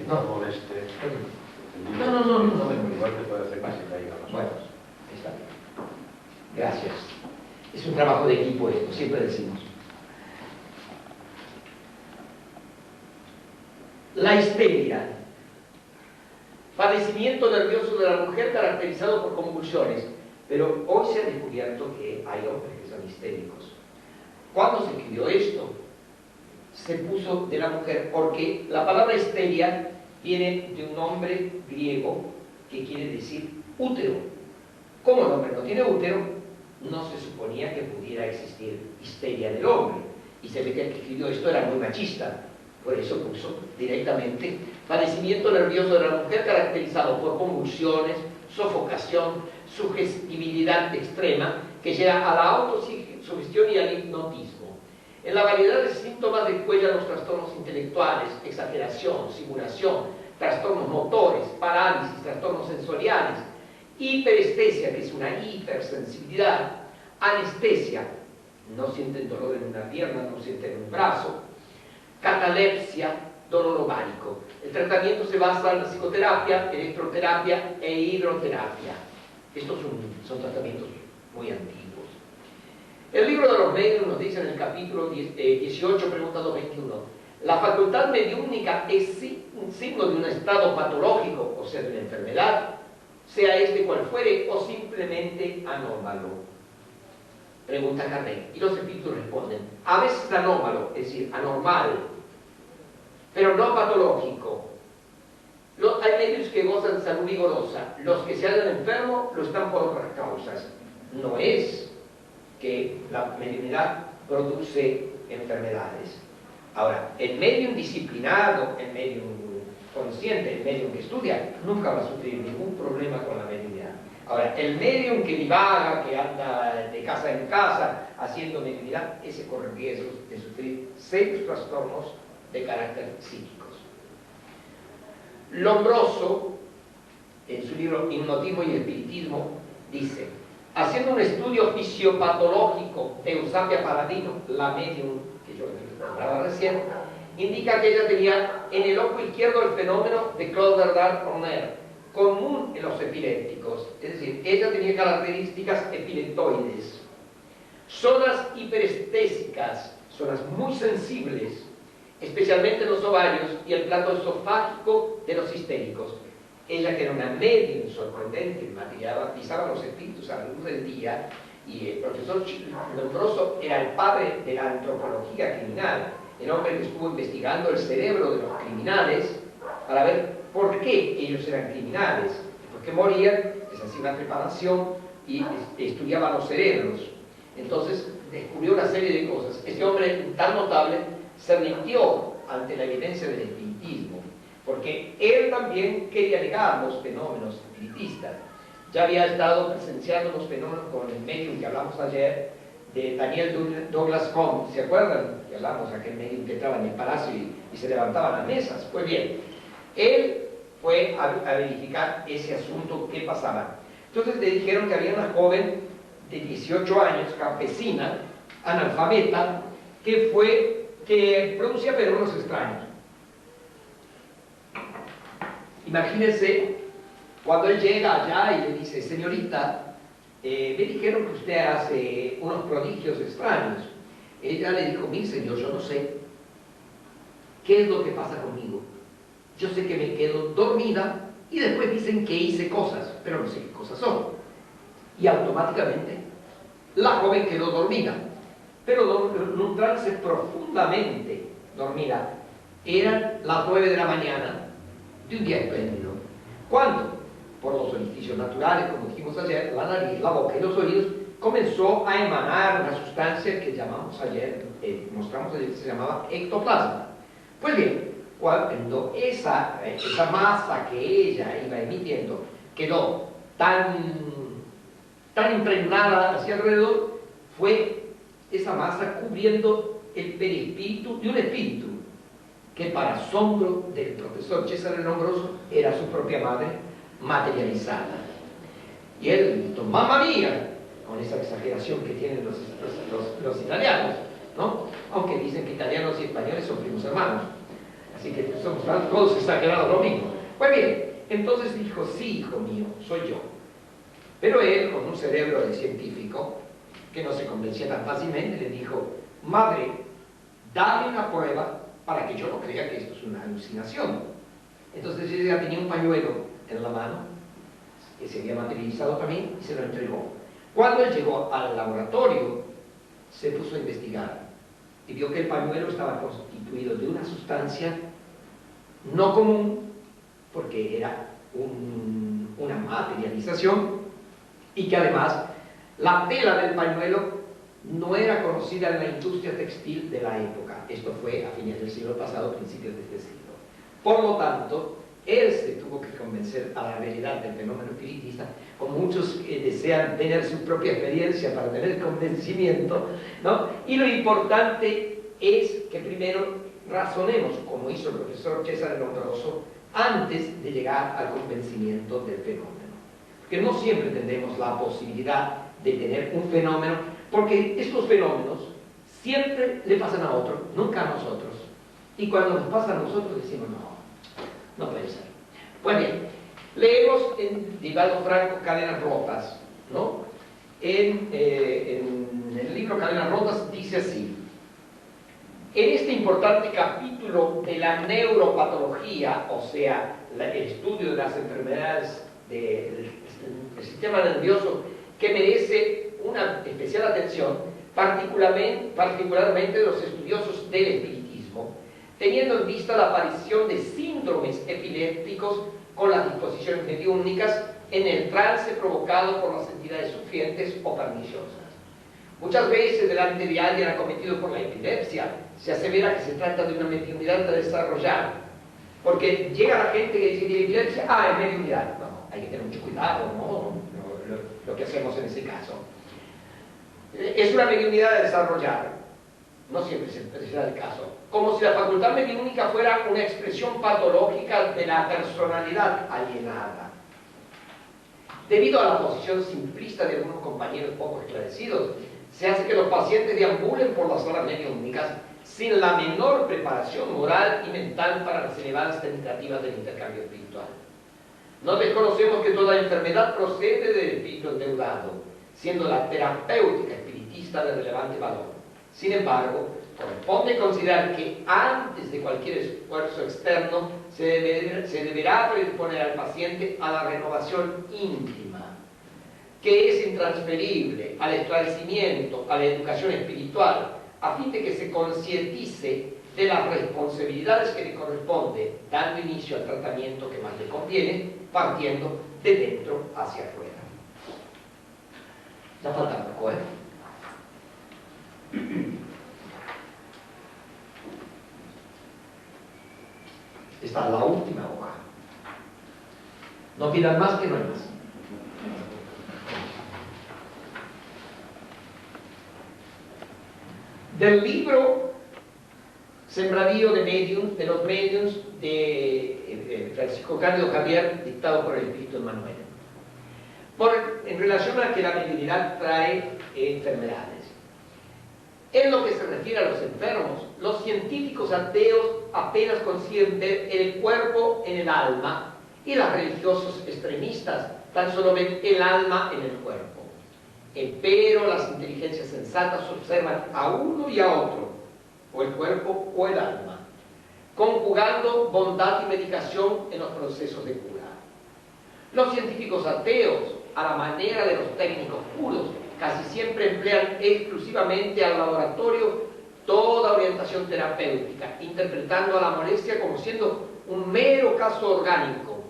No. Igual te puede hacer que se caiga las Bueno, hojas. está bien. Gracias. Es un trabajo de equipo esto, siempre decimos. La histeria, padecimiento nervioso de la mujer caracterizado por convulsiones, pero hoy se ha descubierto que hay hombres que son histéricos. ¿Cuándo se escribió esto? Se puso de la mujer porque la palabra histeria viene de un nombre griego que quiere decir útero. Como el hombre no tiene útero, no se suponía que pudiera existir histeria del hombre. Y se ve que el que escribió esto era muy machista. Por eso puso directamente padecimiento nervioso de la mujer caracterizado por convulsiones, sofocación, sugestibilidad extrema que lleva a la autosugestión y al hipnotismo. En la variedad de síntomas descuellan los trastornos intelectuales, exageración, simulación, trastornos motores, parálisis, trastornos sensoriales, hiperestesia, que es una hipersensibilidad, anestesia, no sienten dolor en una pierna, no sienten en un brazo, catalepsia, dolor ovárico. El tratamiento se basa en la psicoterapia, electroterapia e hidroterapia. Estos son tratamientos muy antiguos. El libro de los medios nos dice en el capítulo 18, pregunta 221, la facultad mediúnica es un signo de un estado patológico, o sea, de una enfermedad, sea este cual fuere, o simplemente anómalo. Pregunta Kardec, y los espíritus responden, a veces anómalo, es decir, anormal, pero no patológico. Hay medios que gozan de salud vigorosa, los que se hallan enfermos lo están por otras causas. No es que la mediunidad produce enfermedades. Ahora, el medium disciplinado, el medium consciente, el medium que estudia, nunca va a sufrir ningún problema con la mediunidad. Ahora, el medium que divaga, que anda de casa en casa haciendo mediunidad, ese corre riesgos de sufrir serios trastornos de carácter psíquicos. Lombroso, en su libro Hipnotismo y Espiritismo, dice, haciendo un estudio fisiopatológico de Eusapia Paladino, la medium que yo hablaba recién, indica que ella tenía en el ojo izquierdo el fenómeno de Claude Bernard-Horner, común en los epilépticos, es decir, ella tenía características epileptoides, zonas hiperestésicas, zonas muy sensibles, especialmente los ovarios y el plato esofágico de los histéricos. Ella, que era una medium sorprendente, matizaba los espíritus a la luz del día, y el profesor Lombroso era el padre de la antropología criminal, el hombre que estuvo investigando el cerebro de los criminales para ver por qué ellos eran criminales, por qué morían, les hacía una preparación y estudiaba los cerebros. Entonces descubrió una serie de cosas. Este hombre tan notable se rindió ante la evidencia del espiritismo, porque él también quería negar los fenómenos espiritistas. Ya había estado presenciando los fenómenos con el medium que hablamos ayer, de Daniel Douglas Home, ¿se acuerdan? Que hablamos de aquel medium que entraba en el palacio y se levantaban las mesas. Pues bien, él fue a verificar ese asunto, qué pasaba. Entonces le dijeron que había una joven de 18 años, campesina, analfabeta, que producía fenómenos extraños. Imagínense cuando él llega allá y le dice, señorita, me dijeron que usted hace unos prodigios extraños. Ella le dijo, mire señor, yo no sé qué es lo que pasa conmigo. Yo sé que me quedo dormida y después dicen que hice cosas, pero no sé qué cosas son. Y automáticamente la joven quedó dormida, pero en un trance profundamente dormida. Eran las 9 de la mañana de un día espléndido. ¿Cuándo? Por los orificios naturales, como dijimos ayer, la nariz, la boca y los oídos, comenzó a emanar una sustancia que llamamos ayer, mostramos ayer que se llamaba ectoplasma. Pues bien, cuando esa masa que ella iba emitiendo quedó tan impregnada hacia alrededor, fue esa masa cubriendo el perispíritu de un espíritu que, para asombro del profesor César el Lombroso, era su propia madre materializada. Y él gritó, ¡mamma mía!, con esa exageración que tienen los italianos, ¿no? Aunque dicen que italianos y españoles son primos hermanos, así que somos todos exagerados lo mismo. Pues bien, entonces dijo, sí, hijo mío, soy yo. Pero él, con un cerebro de científico, que no se convencía tan fácilmente, le dijo, madre, dame una prueba para que yo no crea que esto es una alucinación. Entonces ella tenía un pañuelo en la mano, que se había materializado también, y se lo entregó. Cuando él llegó al laboratorio, se puso a investigar, y vio que el pañuelo estaba constituido de una sustancia no común, porque era una materialización, y que además la tela del pañuelo no era conocida en la industria textil de la época. Esto fue a fines del siglo pasado, principios de este siglo. Por lo tanto, él se tuvo que convencer a la realidad del fenómeno espiritista, como muchos que desean tener su propia experiencia para tener convencimiento, ¿no? Y lo importante es que primero razonemos, como hizo el profesor César Lombroso, antes de llegar al convencimiento del fenómeno. Porque no siempre tendremos la posibilidad de tener un fenómeno, porque estos fenómenos siempre le pasan a otro, nunca a nosotros. Y cuando nos pasa a nosotros decimos, no puede ser. Pues bien, leemos en Divaldo Franco Cadenas Rotas, ¿no? En el libro Cadenas Rotas dice así: en este importante capítulo de la neuropatología, o sea, el estudio de las enfermedades del sistema nervioso, que merece una especial atención, particularmente de los estudiosos del espiritismo, teniendo en vista la aparición de síndromes epilépticos con las disposiciones mediúmnicas en el trance provocado por las entidades sufrientes o perniciosas. Muchas veces delante de alguien acometido por la epilepsia se asevera que se trata de una mediunidad a desarrollar, porque llega la gente que dice de epilepsia, es mediunidad. No, hay que tener mucho cuidado, ¿no? Lo que hacemos en ese caso. Es una mediunidad a desarrollar, no siempre será el caso, como si la facultad mediúnica fuera una expresión patológica de la personalidad alienada. Debido a la posición simplista de algunos compañeros poco esclarecidos, se hace que los pacientes deambulen por las salas mediúnicas sin la menor preparación moral y mental para las elevadas tentativas del intercambio espiritual. No desconocemos que toda enfermedad procede del espíritu endeudado, siendo la terapéutica espiritista de relevante valor. Sin embargo, corresponde considerar que antes de cualquier esfuerzo externo se deberá predisponer al paciente a la renovación íntima, que es intransferible al esclarecimiento, a la educación espiritual, a fin de que se concientice de las responsabilidades que le corresponde, dando inicio al tratamiento que más le conviene, partiendo de dentro hacia afuera. Ya falta poco, ¿eh? Esta es la última hoja. No pidan más, que no hay más. Del libro Sembradío de Mediums, de los Mediums de Francisco Cándido Javier, dictado por el Espíritu Emmanuel. En relación a que la mediunidad trae enfermedades. En lo que se refiere a los enfermos, los científicos ateos apenas consiguen ver el cuerpo en el alma, y los religiosos extremistas tan solo ven el alma en el cuerpo. Empero las inteligencias sensatas observan a uno y a otro, o el cuerpo o el alma, conjugando bondad y medicación en los procesos de cura. Los científicos ateos, a la manera de los técnicos puros, casi siempre emplean exclusivamente al laboratorio toda orientación terapéutica, interpretando a la molestia como siendo un mero caso orgánico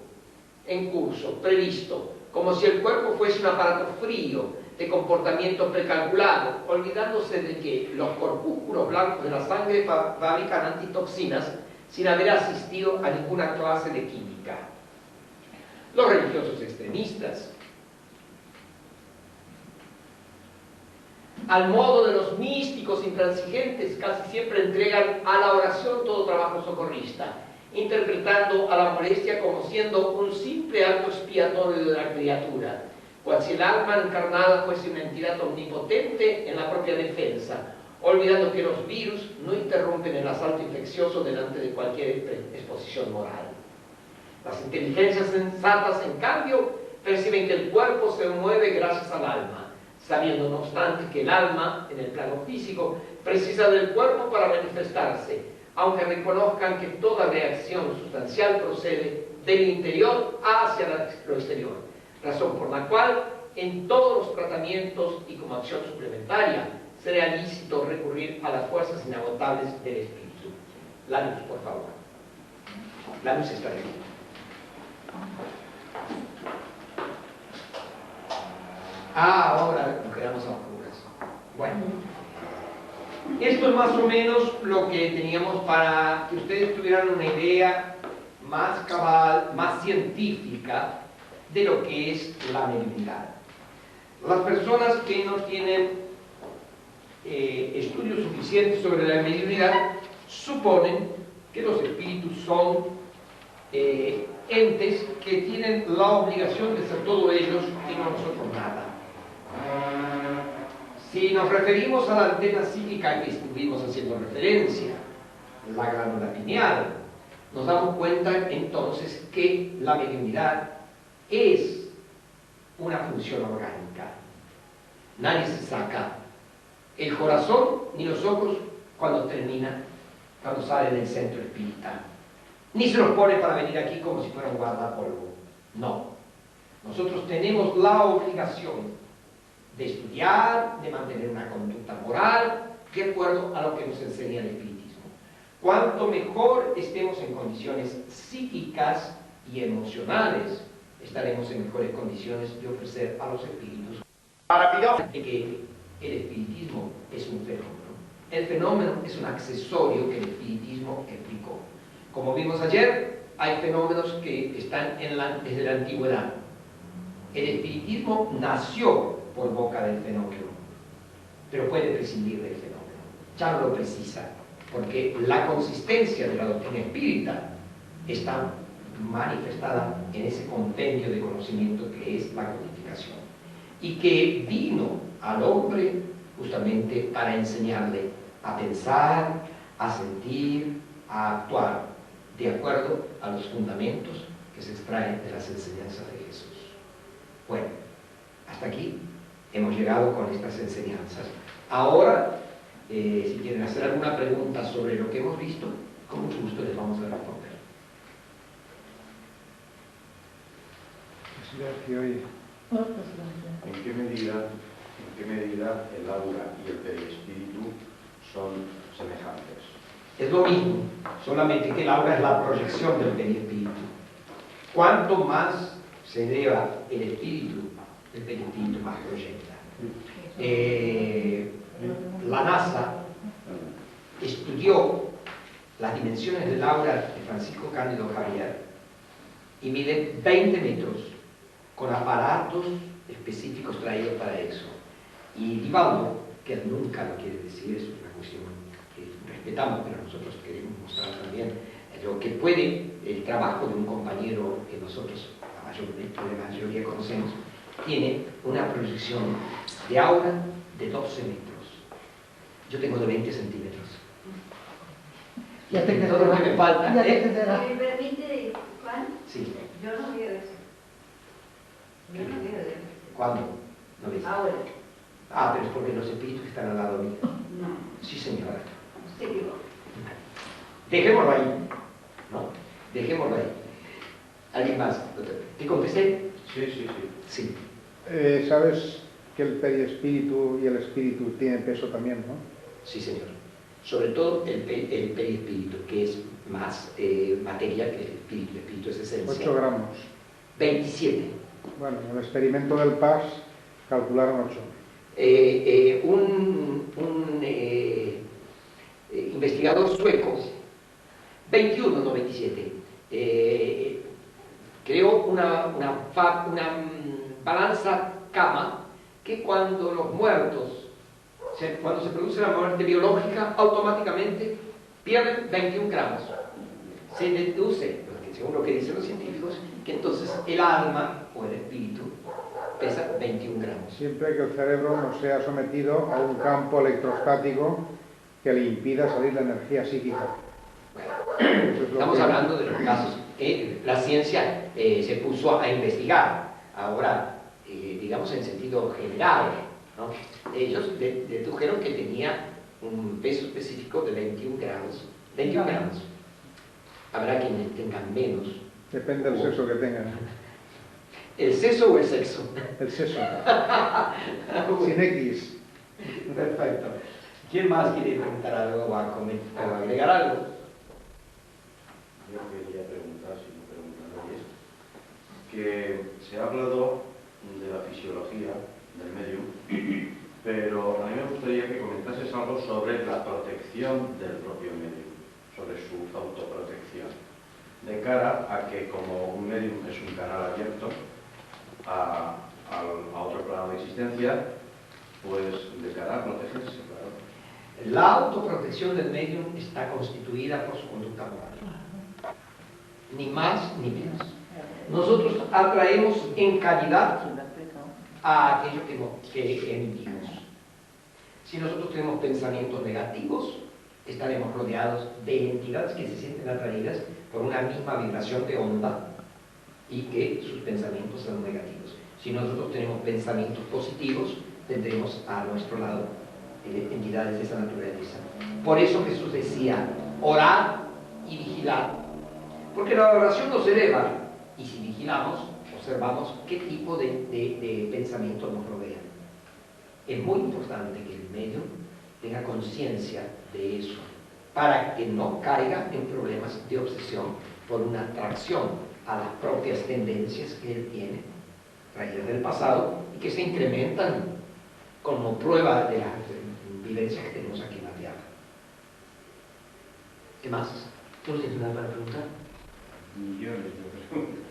en curso, previsto, como si el cuerpo fuese un aparato frío, de comportamiento precalculado, olvidándose de que los corpúsculos blancos de la sangre fabrican antitoxinas sin haber asistido a ninguna clase de química. Los religiosos extremistas, al modo de los místicos intransigentes, casi siempre entregan a la oración todo trabajo socorrista, interpretando a la molestia como siendo un simple acto expiatorio de la criatura, cual si el alma encarnada fuese una entidad omnipotente en la propia defensa, olvidando que los virus no interrumpen el asalto infeccioso delante de cualquier exposición moral. Las inteligencias sensatas, en cambio, perciben que el cuerpo se mueve gracias al alma, sabiendo no obstante que el alma, en el plano físico, precisa del cuerpo para manifestarse, aunque reconozcan que toda reacción sustancial procede del interior hacia lo exterior, razón por la cual en todos los tratamientos y como acción suplementaria será lícito recurrir a las fuerzas inagotables del espíritu. La luz, por favor. La luz está aquí. Ahora nos quedamos a oscuras. Bueno, esto es más o menos lo que teníamos para que ustedes tuvieran una idea más cabal, más científica de lo que es la mediunidad. Las personas que no tienen estudios suficientes sobre la mediunidad suponen que los espíritus son entes que tienen la obligación de ser todos ellos y no nosotros nada. Si nos referimos a la antena psíquica que estuvimos haciendo referencia, la glándula pineal, nos damos cuenta entonces que la mediunidad es una función orgánica. Nadie se saca el corazón ni los ojos cuando sale del centro espírita. Ni se los pone para venir aquí como si fuera un guardapolvo. No. Nosotros tenemos la obligación de estudiar, de mantener una conducta moral, de acuerdo a lo que nos enseña el espiritismo. Cuanto mejor estemos en condiciones psíquicas y emocionales, estaremos en mejores condiciones de ofrecer a los espíritus maravilloso de que el espiritismo es un fenómeno. El fenómeno es un accesorio que el espiritismo explicó. Como vimos ayer, hay fenómenos que están desde la antigüedad. El espiritismo nació por boca del fenómeno, pero puede prescindir del fenómeno. Ya no lo precisa, porque la consistencia de la doctrina espírita está manifestada en ese compendio de conocimiento que es la codificación, y que vino al hombre justamente para enseñarle a pensar, a sentir, a actuar de acuerdo a los fundamentos que se extraen de las enseñanzas de Jesús. Bueno, hasta aquí hemos llegado con estas enseñanzas. Ahora, si quieren hacer alguna pregunta sobre lo que hemos visto, con mucho gusto les vamos a responder. ¿En qué medida el aura y el perispíritu son semejantes? Es lo mismo, solamente que el aura es la proyección del perispíritu. Cuanto más se eleva el espíritu más proyecta. La NASA estudió las dimensiones del aura de Francisco Cándido Javier y mide 20 metros con aparatos específicos traídos para eso. Y Divaldo, que nunca lo quiere decir, es una cuestión que respetamos, pero nosotros queremos mostrar también lo que puede el trabajo de un compañero que nosotros la mayoría conocemos, tiene una proyección de aura de 12 metros. Yo tengo de 20 centímetros. Ya te todo lo que me falta. Ya te quedará. ¿Me permite, Juan? Sí. Yo no veo eso. Yo no veo eso. ¿Cuándo? ¿No ves? Ahora. Ah, pero es porque los espíritus están al lado mío. No. Sí, señora. Sí, digo. Dejémoslo ahí. ¿No? Dejémoslo ahí. ¿Alguien más? ¿Te contesté? Sí, sí, sí. Sí. ¿Sabes que el perispíritu y el espíritu tienen peso también, no? Sí, señor. Sobre todo el perispíritu, que es más materia que el espíritu. El espíritu es esencia. 8 gramos. 27. Bueno, en el experimento del PAS calcularon 8. Un investigador sueco, 21, no 27, creó una balanza cama que cuando los muertos, cuando se produce la muerte biológica, automáticamente pierden 21 gramos. Se deduce, según lo que dicen los científicos, que entonces el alma o el espíritu pesa 21 gramos. Siempre que el cerebro no sea sometido a un campo electrostático que le impida salir la energía psíquica. Bueno, estamos hablando de los casos que la ciencia se puso a investigar. Ahora, digamos en sentido general, ¿no? Ellos dedujeron que tenía un peso específico de 21 gramos. 21 gramos. Habrá quienes tengan menos. Depende del sexo que tengan. ¿El seso o el sexo? El sexo. Sin X. Perfecto. ¿Quién más quiere preguntar algo o agregar algo? Yo quería preguntar, si no preguntan es que se ha hablado de la fisiología del medium, pero a mí me gustaría poco sobre la protección del propio medium, sobre su autoprotección, de cara a que como un medium es un canal abierto a otro plano de existencia, pues de cara a protegerse, claro. La autoprotección del medium está constituida por su conducta moral. Ni más ni menos. Nosotros atraemos en calidad a aquello que emitimos. Si nosotros tenemos pensamientos negativos, estaremos rodeados de entidades que se sienten atraídas por una misma vibración de onda y que sus pensamientos son negativos. Si nosotros tenemos pensamientos positivos, tendremos a nuestro lado entidades de esa naturaleza. Por eso Jesús decía, orad y vigilad, porque la oración nos eleva, y si vigilamos, observamos qué tipo de pensamiento nos rodea. Es muy importante que el medio tenga conciencia de eso, para que no caiga en problemas de obsesión por una atracción a las propias tendencias que él tiene, traídas del pasado, y que se incrementan como prueba de las vivencias que tenemos aquí en la Tierra. ¿Qué más? ¿Tú no tienes nada para preguntar? Millones de preguntas.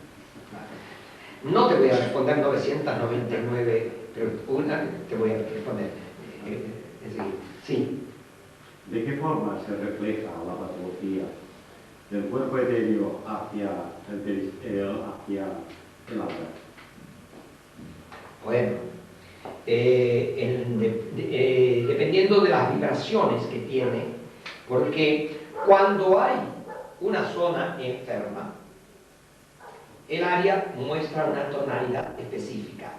No te voy a responder 999, pero una te voy a responder enseguida. Sí. ¿De qué forma se refleja la patología del cuerpo etéreo hacia el aura? Bueno, dependiendo de las vibraciones que tiene, porque cuando hay una zona enferma, el área muestra una tonalidad específica.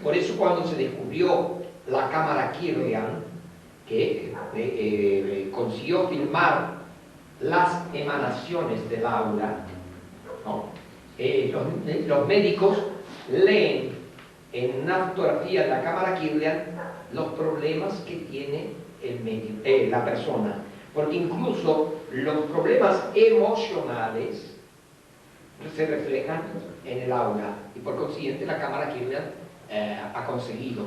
Por eso cuando se descubrió la cámara Kirlian, que consiguió filmar las emanaciones del aura, ¿no? Los médicos leen en una fotografía de la cámara Kirlian los problemas que tiene la persona, porque incluso los problemas emocionales se reflejan en el aura, y por consiguiente la cámara Kirlian ha conseguido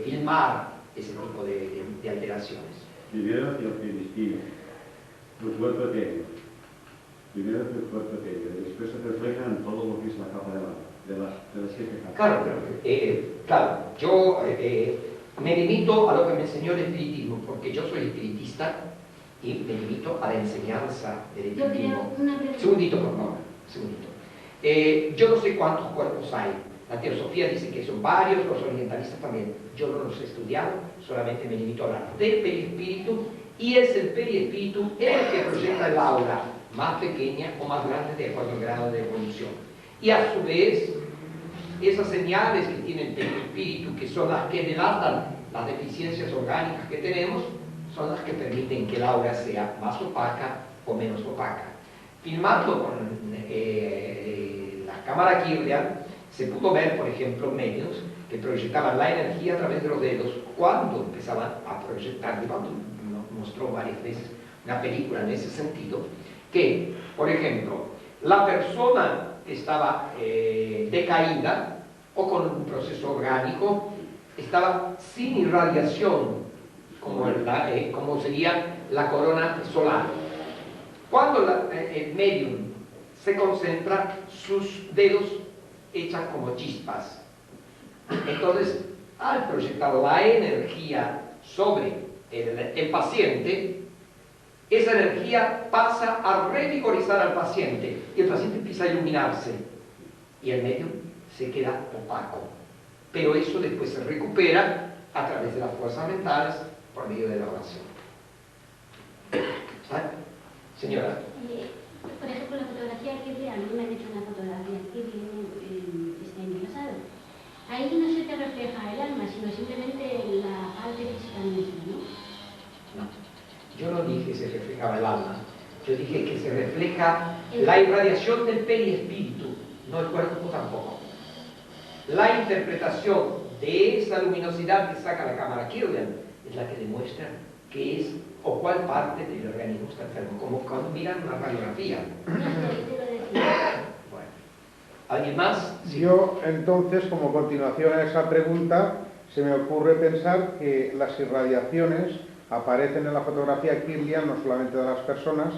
filmar ese tipo de alteraciones. Primero hacia el perispino, el cuerpo etéreo. Primero hacia el cuerpo etéreo, y después se refleja en todo lo que es la capa de las 7 capas. Claro, claro, yo me limito a lo que me enseñó el espiritismo, porque yo soy espiritista y me limito a la enseñanza del espiritismo. Segundito, por favor. Yo no sé cuántos cuerpos hay. La teosofía dice que son varios, los orientalistas también. Yo no los he estudiado, solamente me limito a hablar del perispíritu, y es el perispíritu el que proyecta el aura, más pequeña o más grande de acuerdo al grado de evolución. Y a su vez, esas señales que tiene el perispíritu, que son las que delatan las deficiencias orgánicas que tenemos, son las que permiten que el aura sea más opaca o menos opaca. Filmando con la cámara Kirlian, se pudo ver, por ejemplo, medios que proyectaban la energía a través de los dedos cuando empezaban a proyectar. Cuando mostró varias veces una película en ese sentido, que, por ejemplo, la persona que estaba decaída o con un proceso orgánico estaba sin irradiación, como sería la corona solar. Cuando el medium se concentra, sus dedos echan como chispas. Entonces, al proyectar la energía sobre el paciente, esa energía pasa a revigorizar al paciente y el paciente empieza a iluminarse y el medium se queda opaco. Pero eso después se recupera a través de las fuerzas mentales por medio de la oración. ¿Está? Señora. Por ejemplo, la fotografía que a mí me han hecho una fotografía que está engrasado. Ahí no se te refleja el alma, sino simplemente la parte física misma, ¿no? No. Yo no dije que se reflejaba el alma, yo dije que se refleja la irradiación del perispíritu, no el cuerpo tampoco. La interpretación de esa luminosidad que saca la cámara Kirlian es la que demuestra qué es o cuál parte del organismo está enfermo, como cuando miran una radiografía. Bueno, ¿alguien más? Sí. Yo, entonces, como continuación a esa pregunta, se me ocurre pensar que las irradiaciones aparecen en la fotografía Kirlian no solamente de las personas,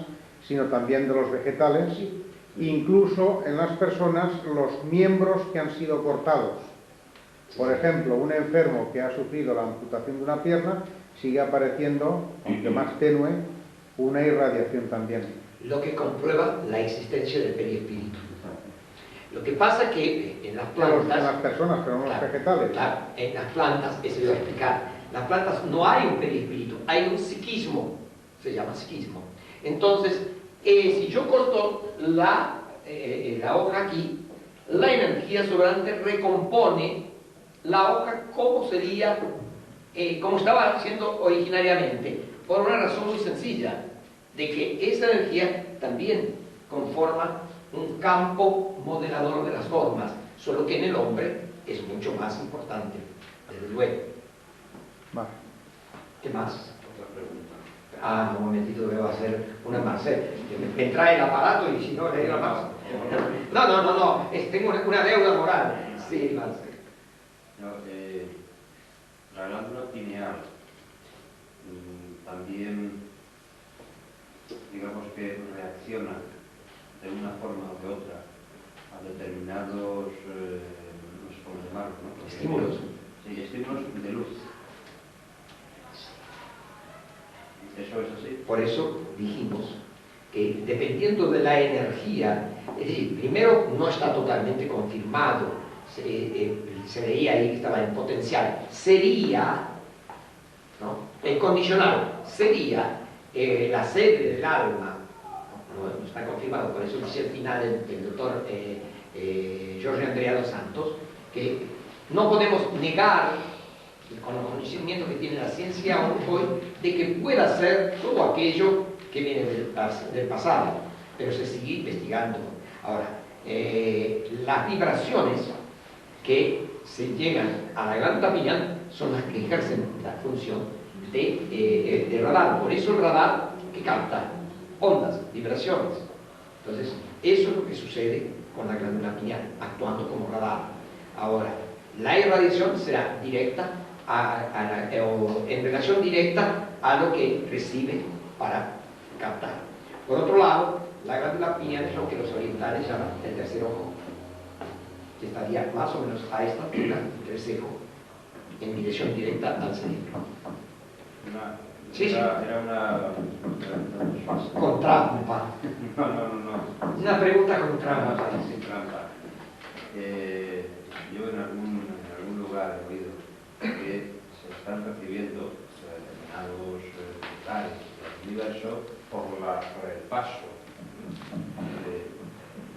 sino también de los vegetales, incluso en las personas los miembros que han sido cortados. Por ejemplo, un enfermo que ha sufrido la amputación de una pierna sigue apareciendo, aunque más tenue, una irradiación también. Lo que comprueba la existencia del perispíritu. Lo que pasa que en las plantas... En las personas, pero no en los vegetales. Claro, en las plantas, eso iba a explicar. En las plantas no hay un perispíritu, hay un psiquismo, se llama psiquismo. Entonces, si yo corto la hoja aquí, la energía sobrante recompone la hoja como sería, como estaba siendo originariamente, por una razón muy sencilla, de que esa energía también conforma un campo modelador de las formas, solo que en el hombre es mucho más importante, desde luego. Vale. ¿Qué más? Otra pregunta. Ah, un momentito, debo hacer una más. Me trae el aparato y si no, le digo más. No, tengo una deuda moral. Sí, más. No, la glándula pineal también, digamos que reacciona de una forma o de otra a determinados, no sé cómo llamarlo, ¿no? Estímulos. Sí, estímulos de luz. ¿Eso es así? Por eso dijimos que dependiendo de la energía, es decir, primero no está totalmente confirmado, se veía ahí que estaba en potencial, sería, ¿no? El condicional sería la sede del alma, no está confirmado, por eso dice al final el doctor Jorge Andrea dos Santos, que no podemos negar, con el conocimiento que tiene la ciencia aún hoy, de que pueda ser todo aquello que viene del pasado, pero se sigue investigando. Ahora, las vibraciones que se llegan a la glándula pineal son las que ejercen la función de radar. Por eso el radar que capta ondas, vibraciones. Entonces, eso es lo que sucede con la glándula pineal, actuando como radar. Ahora, la irradiación será directa o en relación directa a lo que recibe para captar. Por otro lado, la glándula pineal es lo que los orientales llaman el tercer ojo, que estaría más o menos a esta altura del cejo, en dirección directa al cerebro. Era una con trampa. No. Una pregunta con trampa. Sin trampa. Yo en algún lugar he oído que se están recibiendo determinados lugares del universo por el paso,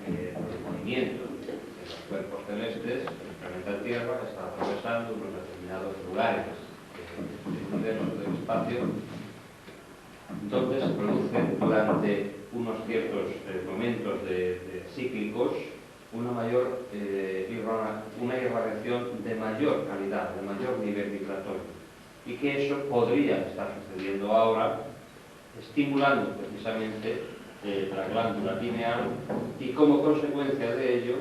por el movimiento de los cuerpos celestes. El planeta Tierra está atravesando unos determinados lugares del universo, del espacio, donde se produce durante unos ciertos momentos cíclicos una irradiación de mayor calidad, de mayor nivel vibratorio, y que eso podría estar sucediendo ahora, estimulando precisamente la glándula pineal, y como consecuencia de ello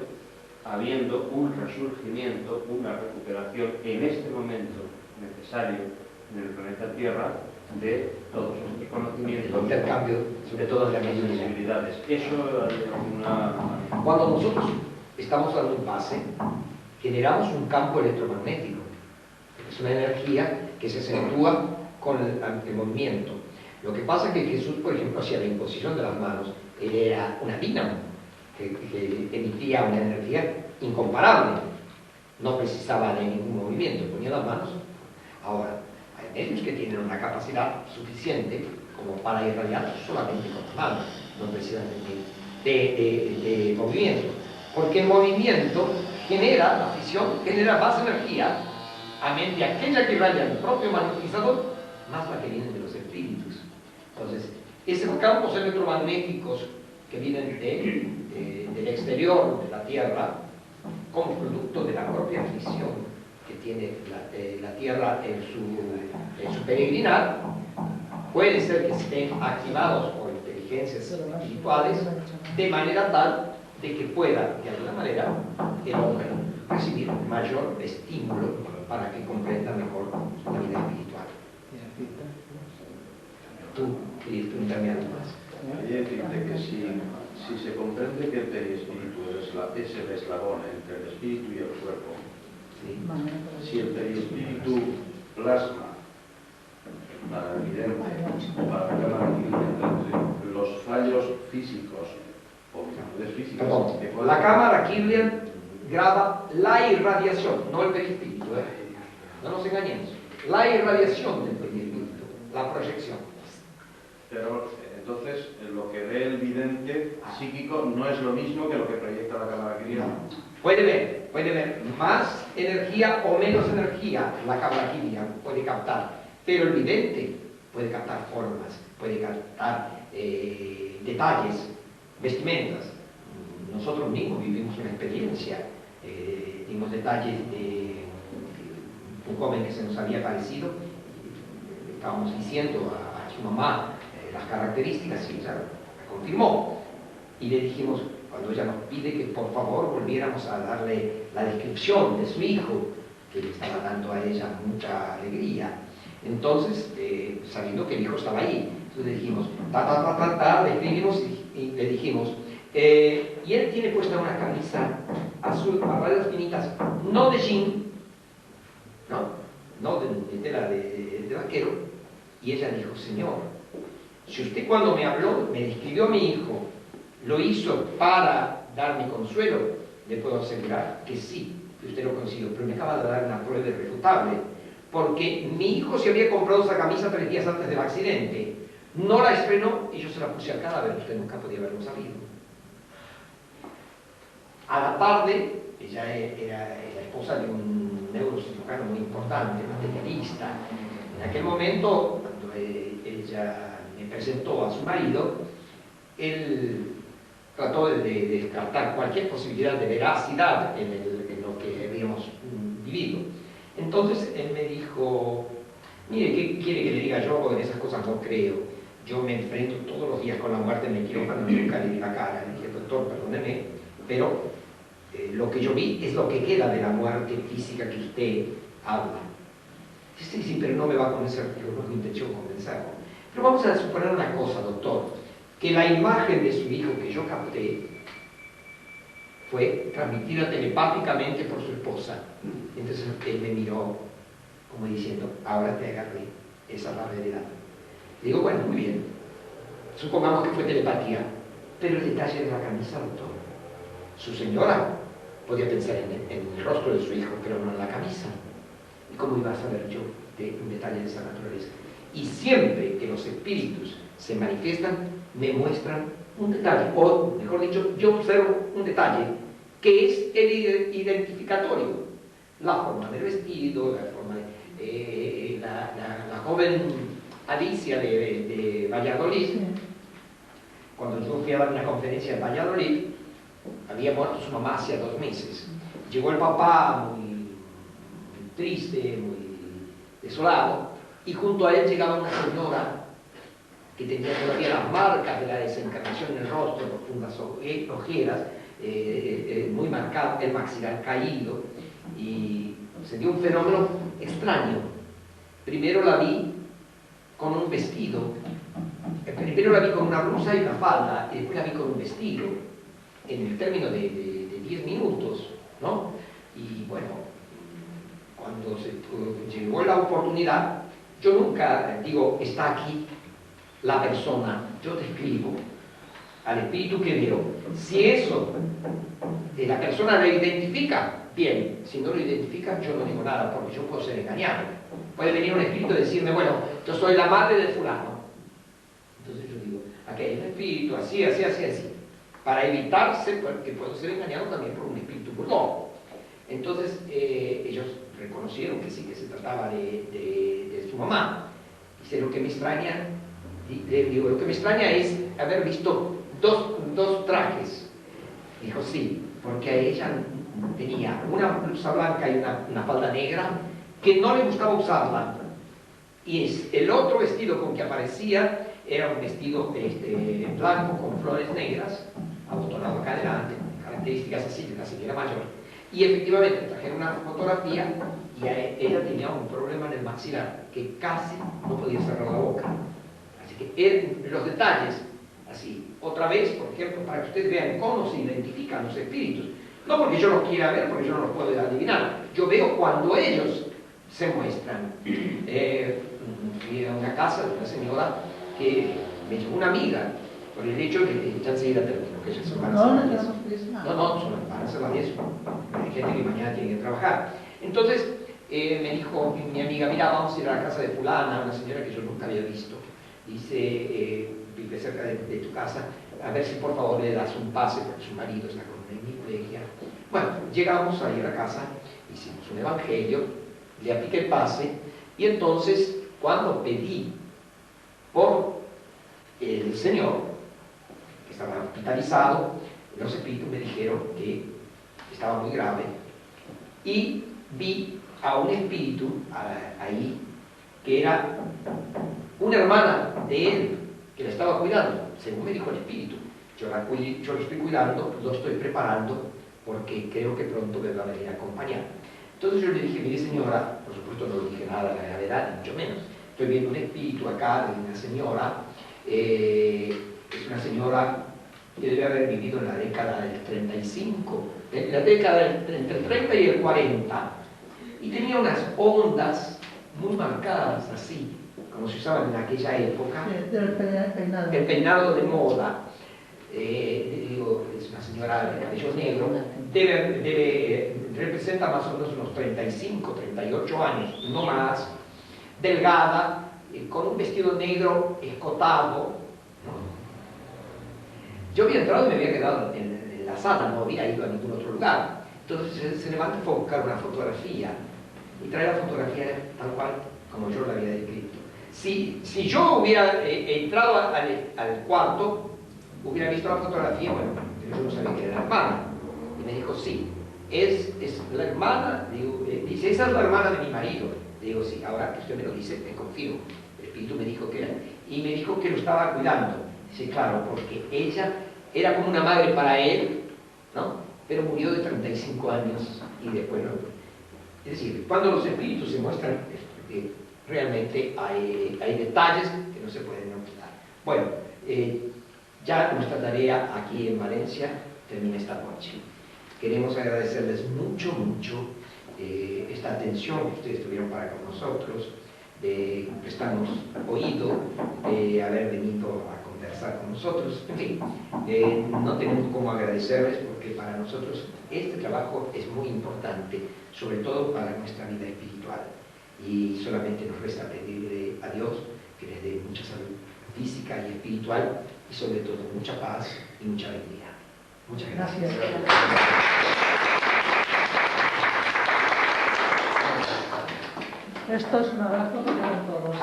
habiendo un resurgimiento, una recuperación en este momento necesario en el planeta Tierra de todos estos conocimientos, El intercambio, sobre todo de la las mayoría. sensibilidades. Eso hay alguna... Cuando nosotros estamos dando un pase, generamos un campo electromagnético. Es una energía que se acentúa con el movimiento. Lo que pasa es que Jesús, por ejemplo, hacía la imposición de las manos, él era una dínamo que emitía una energía incomparable. No precisaba de ningún movimiento, ponía las manos. Ahora, hay medios que tienen una capacidad suficiente como para irradiar solamente con las manos, no precisan de movimiento. Porque el movimiento genera, la fisión genera más energía, a mente aquella que irradia el propio magnetizador, más la que viene de los espíritus. Entonces, esos campos electromagnéticos que vienen del exterior de la Tierra, como producto de la propia fisión que tiene la Tierra en su peregrinar, puede ser que estén activados por inteligencias espirituales de manera tal de que pueda, de alguna manera, el hombre recibir mayor estímulo para que comprenda mejor la vida espiritual. simplemente que si se comprende que el perispíritu es el eslabón entre el espíritu y el cuerpo, si el perispíritu plasma para el vidente o para la cámara Kirlian los fallos físicos o virtudes físicas Perdón, que pueden... la cámara Kirlian graba la irradiación, no el perispíritu, no nos engañemos, la irradiación del perispíritu, la proyección. Pero entonces lo que ve el vidente psíquico no es lo mismo que lo que proyecta la cámara Kirlian. Puede ver más energía o menos energía la cámara Kirlian puede captar, pero el vidente puede captar formas, puede captar detalles, vestimentas. Nosotros mismos vivimos una experiencia, dimos detalles de un joven que se nos había parecido, estábamos diciendo a su mamá las características y ella la confirmó. Y le dijimos, cuando ella nos pide que por favor volviéramos a darle la descripción de su hijo, que le estaba dando a ella mucha alegría. Entonces, sabiendo que el hijo estaba ahí, entonces le dijimos, le escribimos y le dijimos, y él tiene puesta una camisa azul a rayas finitas, no de jean, no de tela de vaquero. Y ella dijo, señor, si usted cuando me habló, me describió a mi hijo, lo hizo para darme consuelo, le puedo asegurar que sí, que usted lo consiguió, pero me acaba de dar una prueba irrefutable, porque mi hijo se había comprado esa camisa 3 días antes del accidente, no la estrenó y yo se la puse al cadáver, usted nunca podía haberlo sabido. A la tarde, ella era la esposa de un neurocirujano muy importante, materialista. En aquel momento, cuando ella me presentó a su marido, él trató de descartar cualquier posibilidad de veracidad en lo que habíamos vivido. Entonces él me dijo, mire, ¿qué quiere que le diga yo? En esas cosas no creo. Yo me enfrento todos los días con la muerte en el quirófano, nunca le di la cara. Le dije, doctor, perdóneme, pero lo que yo vi es lo que queda de la muerte física que usted habla. Sí, sí, pero no me va a convencer, yo no es mi intención convencerlo. Pero vamos a suponer una cosa, doctor, que la imagen de su hijo que yo capté fue transmitida telepáticamente por su esposa. Entonces él me miró como diciendo, ahora te agarré, esa es la realidad. Le digo, bueno, muy bien, supongamos que fue telepatía, pero el detalle de la camisa, doctor, su señora podía pensar en el rostro de su hijo, pero no en la camisa. ¿Y cómo iba a saber yo de un detalle de esa naturaleza? Y siempre que los espíritus se manifiestan, me muestran un detalle, o mejor dicho, yo observo un detalle que es el identificatorio. La forma del vestido, la forma de... la joven Alicia de Valladolid, cuando yo fui a dar una conferencia en Valladolid, había muerto su mamá hacía 2 meses. Llegó el papá muy triste, muy desolado, y junto a él llegaba una señora que tenía todavía las marcas de la desencarnación en el rostro, profundas ojeras, muy marcado, el maxilar caído, y se dio un fenómeno extraño. Primero la vi con un vestido, primero la vi con una blusa y una falda, y después la vi con un vestido, en el término de 10 minutos, ¿no? Y bueno, cuando llegó la oportunidad, yo nunca digo, está aquí la persona, yo describo al espíritu que veo. Si eso la persona lo identifica, bien. Si no lo identifica, yo no digo nada, porque yo puedo ser engañado. Puede venir un espíritu y decirme, bueno, yo soy la madre de fulano. Entonces yo digo, aquí hay un espíritu, así, así, así, así. Para evitarse, porque puedo ser engañado también por un espíritu burlón. Entonces ellos reconocieron que sí, que se trataba de su mamá. Dice, lo que me extraña, digo, lo que me extraña es haber visto dos trajes. Dijo, sí, porque a ella tenía una blusa blanca y una falda negra que no le gustaba usarla. Y el otro vestido con que aparecía era un vestido blanco con flores negras, abotonado acá adelante, características así de la señora mayor. Y efectivamente trajeron una fotografía y ella tenía un problema en el maxilar, que casi no podía cerrar la boca. Así que los detalles así. Otra vez, por ejemplo, para que ustedes vean cómo se identifican los espíritus. No porque yo los quiera ver, porque yo no los puedo adivinar. Yo veo cuando ellos se muestran. Fui a una casa de una señora que me llevó una amiga, por el hecho de que ya enseguida termino, que ya son para hacer la 10. Son para hacer la 10. Hay gente que mañana tiene que trabajar. Entonces, me dijo mi amiga, mira, vamos a ir a la casa de fulana, una señora que yo nunca había visto. Dice, vive cerca de tu casa, a ver si por favor le das un pase, porque su marido está con una hemiplegia. Bueno, llegamos ahí a la casa, hicimos un evangelio, le apliqué el pase, y entonces, cuando pedí por el señor, que estaba hospitalizado, los espíritus me dijeron que estaba muy grave, y vi a un espíritu ahí, que era una hermana de él, que la estaba cuidando, según me dijo el espíritu. Yo lo estoy cuidando, lo estoy preparando, porque creo que pronto me va a venir a acompañar. Entonces yo le dije, mire señora, por supuesto no le dije nada de la gravedad, ni mucho menos. Estoy viendo un espíritu acá de una señora, es una señora que debe haber vivido en la década del 35, en la década entre el 30 y el 40, y tenía unas ondas muy marcadas así, como se usaban en aquella época, el peinado de moda. Digo, es una señora de cabello negro, representa más o menos unos 35, 38 años, no más, delgada, con un vestido negro escotado. Yo había entrado y me había quedado en la sala, no había ido a ningún otro lugar. Entonces se levanta y fue a buscar una fotografía, y trae la fotografía tal cual como yo la había descrito. Si yo hubiera entrado al cuarto, hubiera visto la fotografía, bueno, pero yo no sabía que era la hermana. Y me dijo, sí, es la hermana. Digo, dice, esa es la hermana de mi marido. Le digo, sí, ahora que usted me lo dice, me confío. El espíritu me dijo que era. Y me dijo que lo estaba cuidando. Dice, claro, porque ella era como una madre para él, ¿no? Pero murió de 35 años y después no. Es decir, cuando los espíritus se muestran, realmente hay detalles que no se pueden ocultar. Bueno, ya nuestra tarea aquí en Valencia termina esta noche. Queremos agradecerles mucho, mucho esta atención que ustedes tuvieron para con nosotros, de prestarnos oído, de haber venido a conversar con nosotros. En fin, no tenemos cómo agradecerles porque para nosotros este trabajo es muy importante, sobre todo para nuestra vida espiritual. Y solamente nos resta pedirle a Dios que les dé mucha salud física y espiritual, y sobre todo mucha paz y mucha alegría. Muchas gracias. Esto es un abrazo para todos.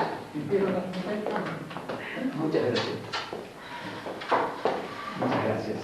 Muchas gracias. Muchas gracias.